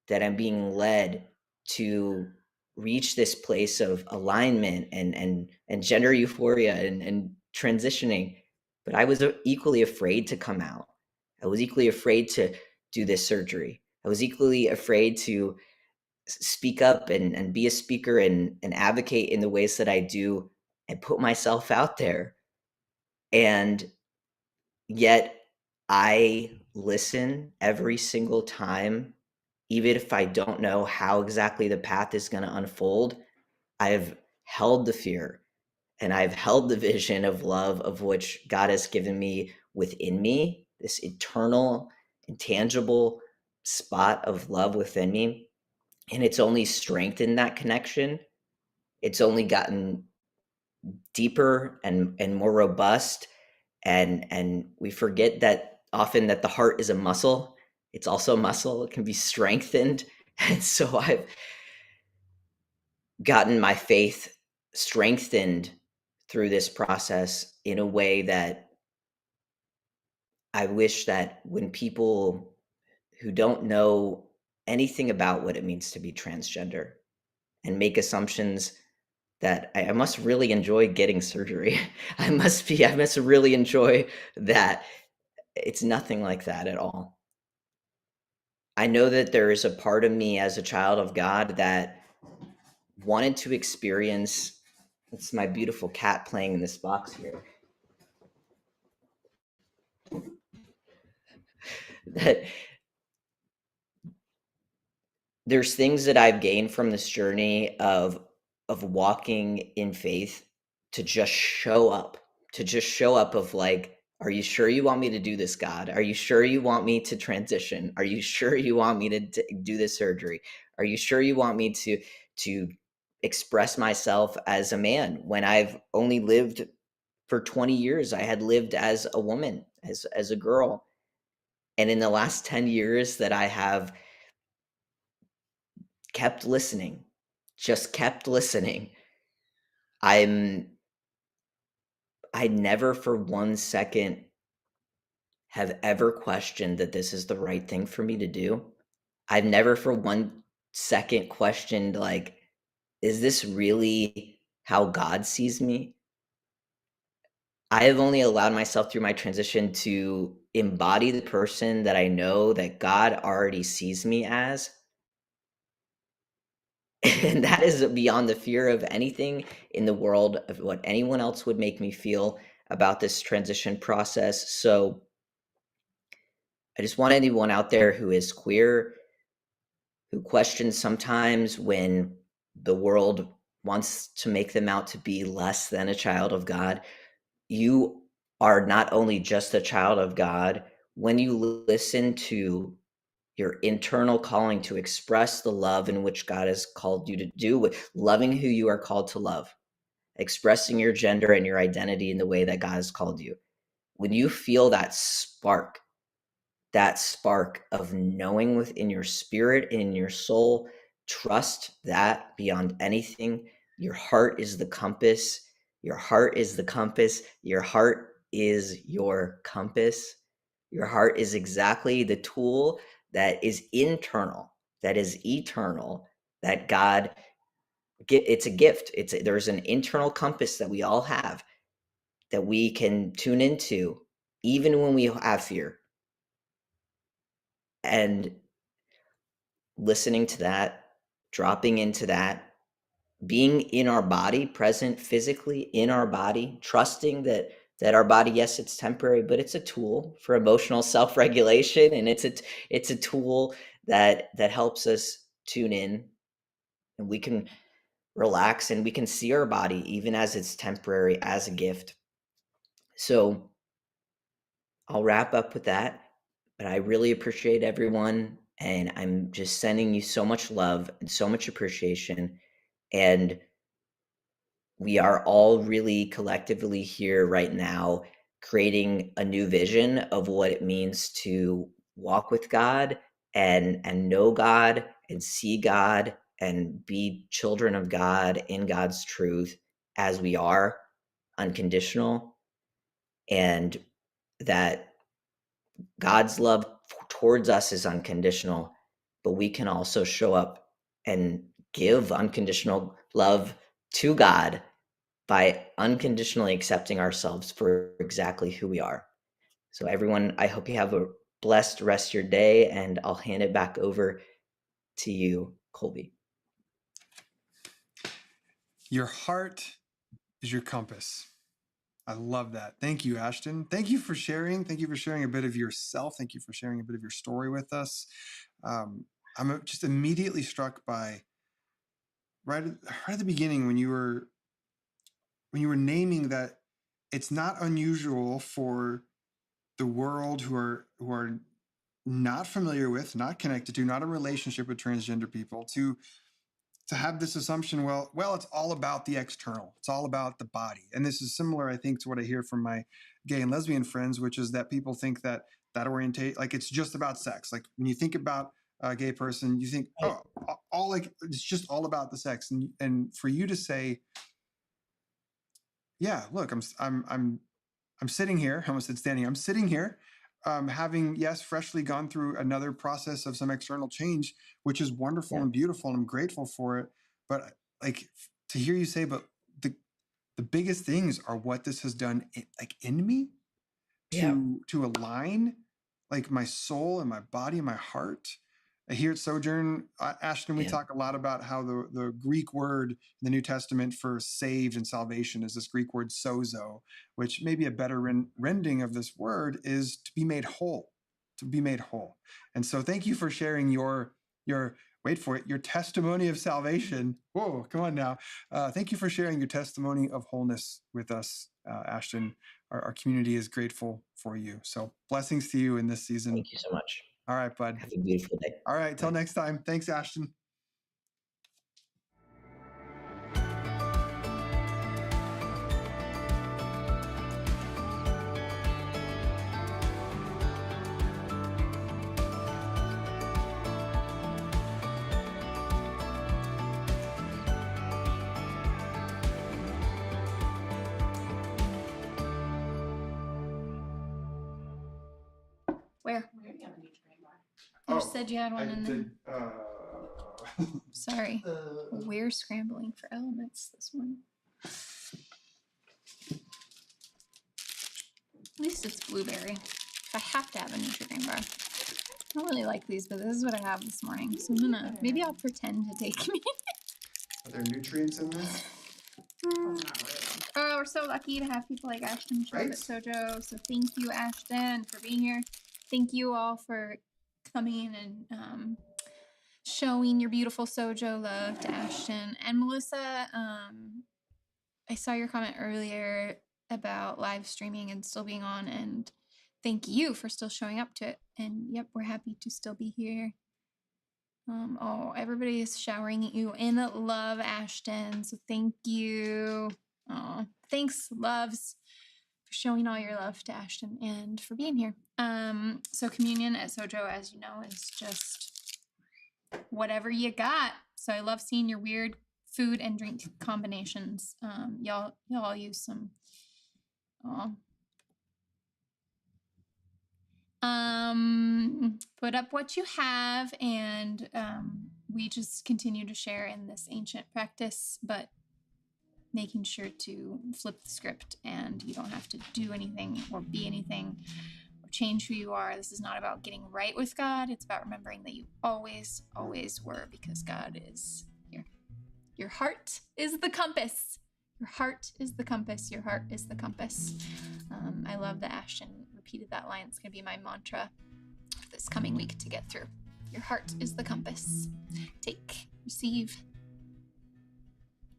that I'm being led to reach this place of alignment and gender euphoria and transitioning. But I was equally afraid to come out. I was equally afraid to do this surgery. I was equally afraid to speak up and be a speaker and advocate in the ways that I do and put myself out there. And yet I listen every single time, even if I don't know how exactly the path is going to unfold. I've held the fear and I've held the vision of love of which God has given me within me, this eternal, intangible spot of love within me. And it's only strengthened that connection. It's only gotten deeper and more robust. And we forget that often that the heart is a muscle. It's also a muscle. It can be strengthened. And so I've gotten my faith strengthened through this process in a way that I wish that when people who don't know anything about what it means to be transgender and make assumptions that I must really enjoy getting surgery. I must really enjoy that. It's nothing like that at all. I know that there is a part of me as a child of God that wanted to experience, it's my beautiful cat playing in this box here, that there's things that I've gained from this journey of walking in faith to just show up of like, are you sure you want me to do this, God? Are you sure you want me to transition? Are you sure you want me to do this surgery? Are you sure you want me to express myself as a man when I've only lived for 20 years? I had lived as a woman, as a girl. And in the last 10 years that I have kept listening, just kept listening, I never for 1 second have ever questioned that this is the right thing for me to do. I've never for 1 second questioned, like, is this really how God sees me? I have only allowed myself through my transition to embody the person that I know that God already sees me as. And that is beyond the fear of anything in the world of what anyone else would make me feel about this transition process. So I just want anyone out there who is queer, who questions sometimes when the world wants to make them out to be less than a child of God. You are not only just a child of God, when you listen to your internal calling to express the love in which God has called you to do, with loving who you are called to love, expressing your gender and your identity in the way that God has called you. When you feel that spark of knowing within your spirit and in your soul, trust that beyond anything. Your heart is the compass. Your heart is the compass. Your heart is your compass. Your heart is exactly the tool that is internal, that is eternal, that God, it's a gift. There's an internal compass that we all have that we can tune into even when we have fear. And listening to that, dropping into that, being in our body, present physically in our body, trusting that our body, yes, it's temporary, but it's a tool for emotional self-regulation, and it's a tool that helps us tune in, and we can relax, and we can see our body even as it's temporary, as a gift. So I'll wrap up with that, but I really appreciate everyone, and I'm just sending you so much love and so much appreciation. And we are all really collectively here right now creating a new vision of what it means to walk with God and know God and see God and be children of God in God's truth as we are, unconditional, and that God's love towards us is unconditional, but we can also show up and give unconditional love to God by unconditionally accepting ourselves for exactly who we are. So everyone, I hope you have a blessed rest of your day, and I'll hand it back over to you, Colby. Your heart is your compass. I love that. Thank you, Ashton. Thank you for sharing. Thank you for sharing a bit of yourself. Thank you for sharing a bit of your story with us. I'm just immediately struck by right at the beginning when you were naming that it's not unusual for the world who are not familiar with, not connected to, not in relationship with transgender people to have this assumption, well, it's all about the external. It's all about the body. And this is similar, I think, to what I hear from my gay and lesbian friends, which is that people think that orientate, like it's just about sex. Like when you think about a gay person, you think, oh, all like it's just all about the sex. And for you to say, yeah, look, I'm sitting here. I almost said standing. I'm sitting here, having freshly gone through another process of some external change, which is wonderful and beautiful, and I'm grateful for it. But like to hear you say, but the biggest things are what this has done, in me, to align like my soul and my body and my heart. Here at Sojourn, Ashton, we talk a lot about how the Greek word in the New Testament for saved and salvation is this Greek word sozo, which maybe a better rendering of this word is to be made whole, to be made whole. And so thank you for sharing your wait for it, your testimony of salvation. Whoa, come on now. Thank you for sharing your testimony of wholeness with us, Ashton. Our community is grateful for you. So blessings to you in this season. Thank you so much. All right, bud. Have a beautiful day. All right, till next time. Thanks, Ashton. Where? You said you had one in there. Sorry. We're scrambling for elements this morning. At least it's blueberry. I have to have a Nutri-Grain bar. I don't really like these, but this is what I have this morning. So maybe I'll pretend to take me. Are there nutrients in there? Oh, we're so lucky to have people like Ashton show up at Sojo. So thank you, Ashton, for being here. Thank you all for coming and showing your beautiful Sojo love to Ashton. And Melissa, I saw your comment earlier about live streaming and still being on, and thank you for still showing up to it. And yep, we're happy to still be here. Oh, everybody is showering you in love, Ashton. So thank you. Oh, thanks, loves, for showing all your love to Ashton and for being here. So communion at Sojo, as you know, is just whatever you got. So I love seeing your weird food and drink combinations. Y'all all use some. Put up what you have, and we just continue to share in this ancient practice, but making sure to flip the script, and you don't have to do anything or be anything or change who you are. This is not about getting right with God. It's about remembering that you always, always were, because God is here. Your heart is the compass. Your heart is the compass. Your heart is the compass. I love that Ashton repeated that line. It's going to be my mantra this coming week to get through. Your heart is the compass. Take, receive.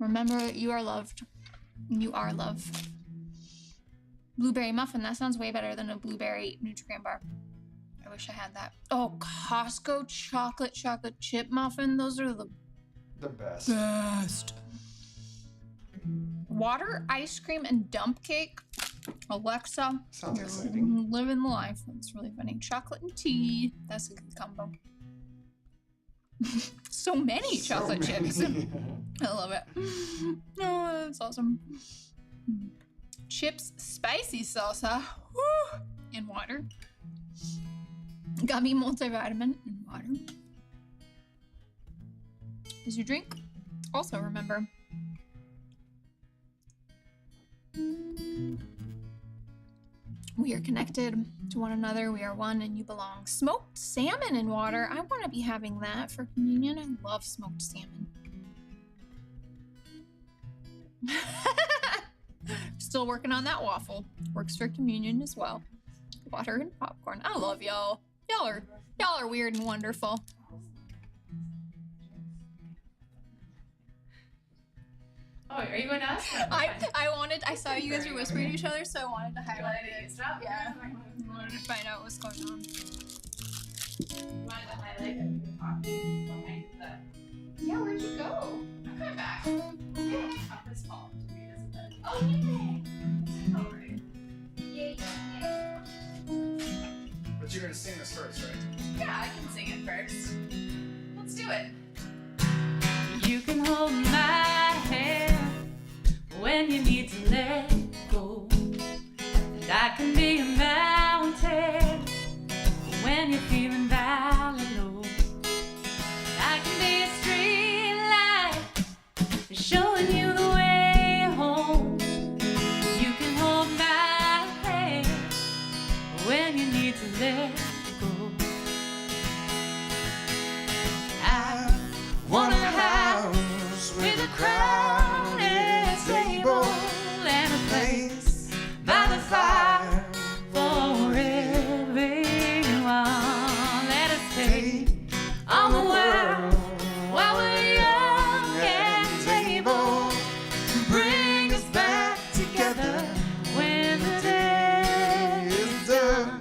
Remember that you are loved. You are love. Blueberry muffin. That sounds way better than a blueberry Nutri-Grain bar. I wish I had that. Oh, Costco chocolate chip muffin. Those are the best. Water, ice cream, and dump cake. Alexa, Sounds you're exciting. living the life. That's really funny. Chocolate and tea. That's a good combo. So many chocolate chips. I love it. Oh, that's awesome. Chips, spicy salsa, woo, and water. Gummy multivitamin and water. As you drink, also remember, we are connected to one another. We are one, and you belong. Smoked salmon and water. I want to be having that for communion. I love smoked salmon. Still working on that waffle. Works for communion as well. Water and popcorn. I love y'all. Y'all are weird and wonderful. Oh, are you going to ask? I saw you guys were whispering to each other, so I wanted to highlight it. Yeah. I wanted to find out what's going on. Wanted to highlight that we were talking behind the. Yeah, where'd you go? I'm coming back. Yeah, this fall to revisit it. Oh, yay! Oh, right. Yay, yay. But you're gonna sing this first, right? Yeah, I can sing it first. Let's do it. You can hold my hand when you need to let go. And I can be a mountain when you're feeling down and low. I can be a street light showing you the way home. You can hold my hand when you need to let go. I wanna with a crown and a table and a place by the fire for everyone. Let us take on the world while we're young and able to bring us back together when the day is done.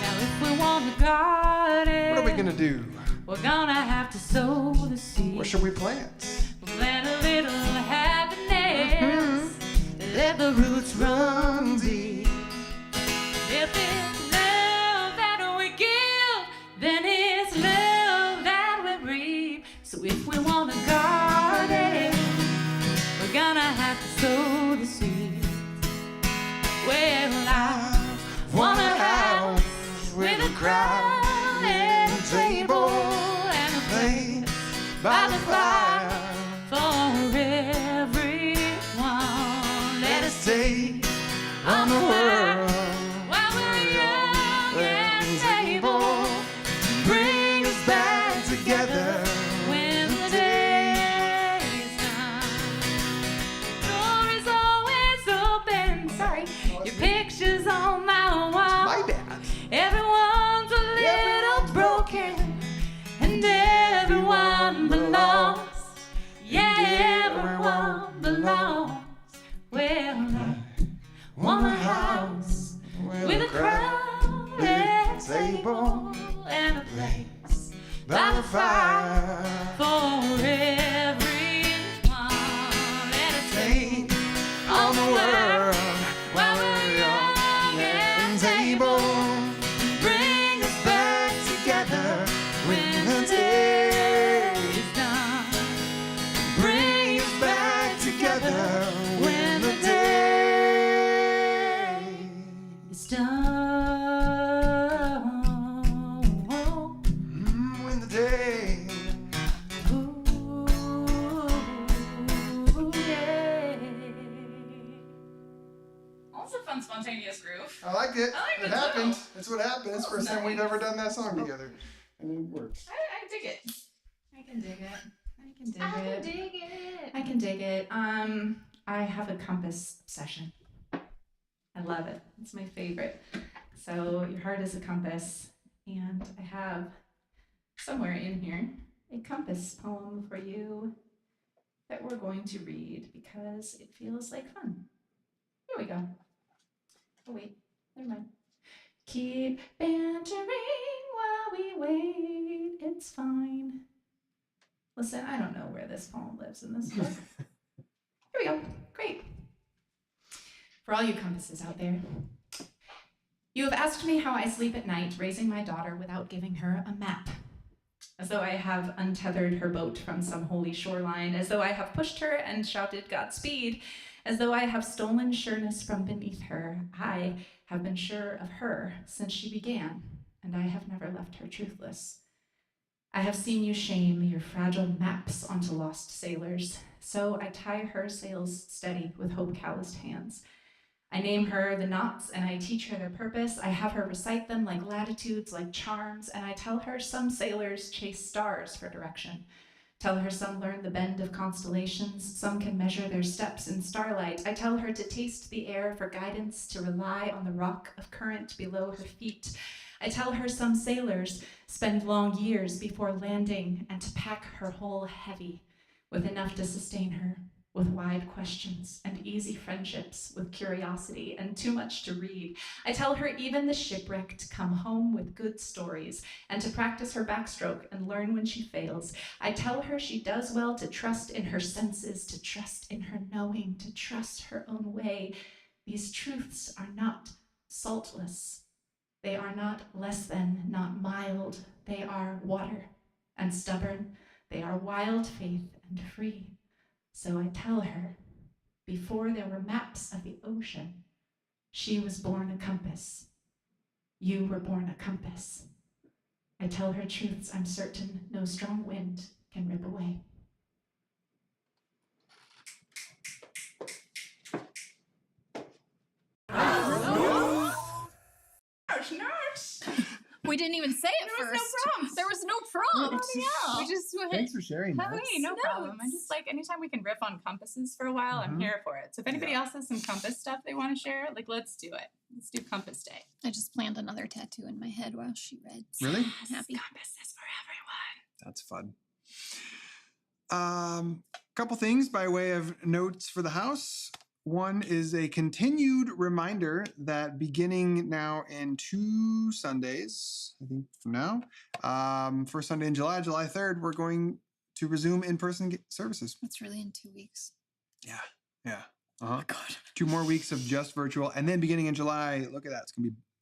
Now if we want to guard it, What are we gonna do? we're gonna have to sow the seed. What should we plant? Plant a little happiness. Let the roots run deep. If it's love that we give, then it's love that we reap. So if we want a garden, we're gonna have to sow the seed. Well, I want a house with a crown and a table and a place by the fire for everyone. Let us take on the world while we're young and able to bring us back together when the day is done. Door is always open. Sorry, your picture's on my wall. My bad. Everyone's a little broken, want a house with a crowded table and a place by the fire for everyone. Let us take on the world while we're young and able. Bring us back together when the day is done. Bring us back together when the day is done. When the day. Ooh, yeah. Also fun, spontaneous groove. I liked it. I liked It it happened. too. That's what happened. It's the first time we'd ever done that song together. And it worked. I dig it. I can dig it. I can dig it. I have a compass session. I love it. It's my favorite. So your heart is a compass, and I have somewhere in here a compass poem for you that we're going to read because it feels like fun. Here we go. Oh wait, never mind. Keep bantering while we wait. It's fine. Listen, I don't know where this poem lives in this book. Here we go. Great. For all you compasses out there, you have asked me how I sleep at night, raising my daughter without giving her a map. As though I have untethered her boat from some holy shoreline, as though I have pushed her and shouted Godspeed, as though I have stolen sureness from beneath her. I have been sure of her since she began, and I have never left her truthless. I have seen you shame your fragile maps onto lost sailors, so I tie her sails steady with hope calloused hands. I name her the knots and I teach her their purpose. I have her recite them like latitudes, like charms, and I tell her some sailors chase stars for direction. Tell her some learn the bend of constellations, some can measure their steps in starlight. I tell her to taste the air for guidance, to rely on the rock of current below her feet. I tell her some sailors spend long years before landing and to pack her hull heavy with enough to sustain her, with wide questions and easy friendships, with curiosity and too much to read. I tell her even the shipwrecked come home with good stories and to practice her backstroke and learn when she fails. I tell her she does well to trust in her senses, to trust in her knowing, to trust her own way. These truths are not saltless. They are not less than, not mild. They are water and stubborn. They are wild faith and free. So I tell her, before there were maps of the ocean, she was born a compass. You were born a compass. I tell her truths I'm certain no strong wind can rip away. Nurse. We didn't even say it There was first. no prompt. There was no prompt. yeah. We just went. Thanks for sharing that. Hey, no problem. I'm just like, anytime we can riff on compasses for a while, I'm here for it. So if anybody else has some compass stuff they want to share, like, let's do it. Let's do Compass Day. I just planned another tattoo in my head while she read. Really? I'm happy. Compasses for everyone. That's fun. Couple things by way of notes for the house. One is a continued reminder that beginning now in 2 Sundays, I think from now, first Sunday in July, July 3rd, we're going to resume in-person services. That's really in 2 weeks. Yeah. God. 2 more weeks of just virtual, and then beginning in July, look at that, it's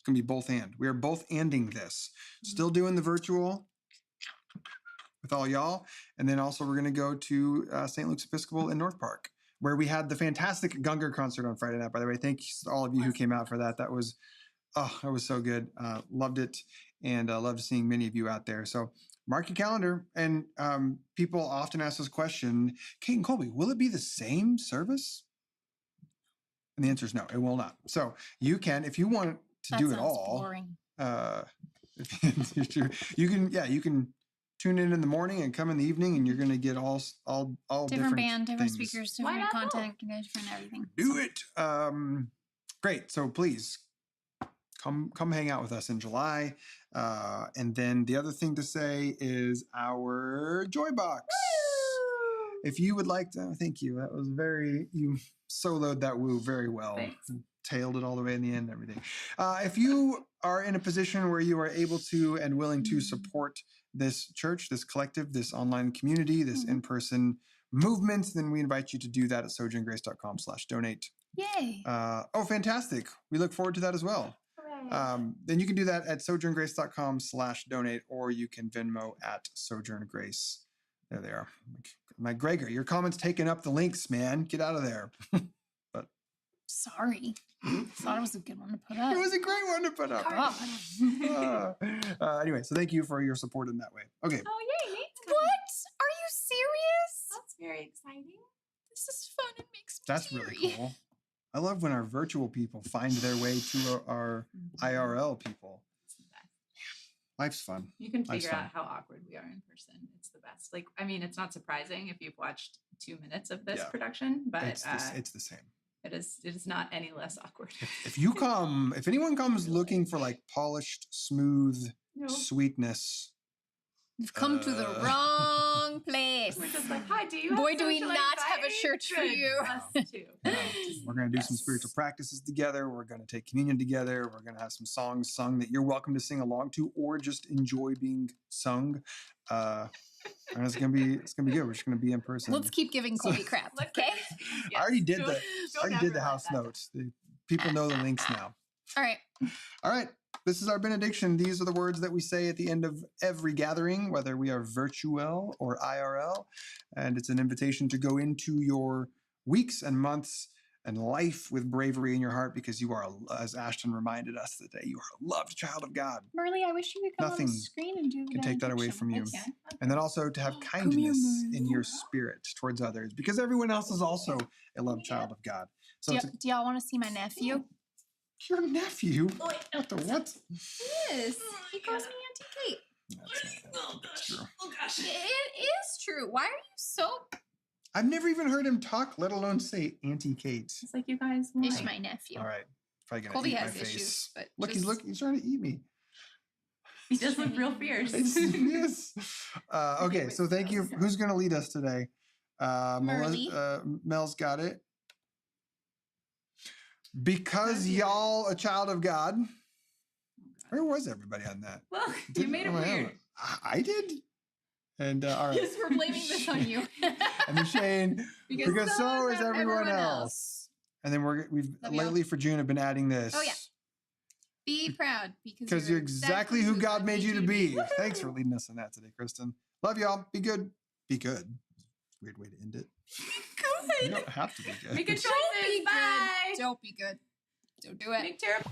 gonna be both and. We are both ending this. Still doing the virtual with all y'all, and then also we're gonna go to St. Luke's Episcopal in North Park, where we had the fantastic Gungor concert on Friday night, by the way. Thanks to all of you who came out for that. That was so good. Loved it, and loved seeing many of you out there. So mark your calendar. And people often ask this question, Kate and Colby, will it be the same service? And the answer is no, it will not. So you can, if you want to do it all, boring. you can tune in the morning and come in the evening, and you're going to get all different band, different things. speakers, different content, different everything. Do it. Great. So please come hang out with us in July. And then the other thing to say is our Joy Box. If you would like to, thank you. That was you soloed that woo very well. Thanks. Tailed it all the way in the end and everything. If you are in a position where you are able to and willing to support this church, this collective, this online community, this in-person movement, then we invite you to do that at sojourngrace.com/donate. Yay. Oh, fantastic. We look forward to that as well. Then you can do that at sojourngrace.com/donate, or you can Venmo at Sojourn Grace. There they are. My Gregor, your comment's taking up the links, man. Get out of there. Sorry. Thought it was a good one to put up. It was a great one to put up. Anyway, so thank you for your support in that way. Okay. Oh, yay, Nate's coming. What? Are you serious? That's very exciting. This is fun. It makes me That's teary. really cool. I love when our virtual people find their way to our IRL people. It's the best. Life's fun. You can Life's figure fun. out how awkward we are in person. It's the best. Like, I mean, it's not surprising if you've watched 2 minutes of this Yeah. production, but It's the same. it is not any less awkward. If anyone comes looking for like polished, smooth No. sweetness, You've come to the wrong place. We're just like, hi, do you have Boy, do we social not have a anxiety? church for Good. you. Us too. we're going to do some spiritual practices together. We're going to take communion together. We're going to have some songs sung that you're welcome to sing along to, or just enjoy being sung. And it's gonna be good. We're just gonna be in person. Let's keep giving Colby crap, okay? I already did Don't- the don't I already did ever the let house that down. notes. The people know the links now. All right. All right. This is our benediction. These are the words that we say at the end of every gathering, whether we are virtual or IRL. And it's an invitation to go into your weeks and months and life with bravery in your heart, because you are, as Ashton reminded us today, you are a loved child of God. Marley, I wish you could come Nothing on the screen and do the Can take that away benediction. from you. Okay. And then also to have Come kindness here, in your spirit towards others, because everyone else is also a loved child of God. So Do, it's do y'all want to see my nephew? your nephew. What the what? Yes. He calls me Auntie Kate. That's true. It is true. Why are you so... I've never even heard him talk, let alone say Auntie Kate. It's like you guys. It's like- my nephew. All right. Probably gonna Colby eat has my issues, face. but Look, just- he's trying to eat me. He does look real fierce. Yes. Okay, so thank you. Who's gonna lead us today? Merly. Mel's got it. Because y'all a child of God. Where was everybody on that? Well, you made it Oh, I weird. know. I did. And all right. Yes, we're blaming this on you. And then Shane, because so is everyone else. And then we've Love y'all. lately for June have been adding this. Oh, yeah. Be proud Because you're exactly who God made you to be. Thanks for leading us in that today, Kristen. Love y'all. Be good. Be good. Weird way to end it. You Good. don't have to be good. Make good Don't be choices. Bye. good. Don't be good. Don't do it. Make terrible.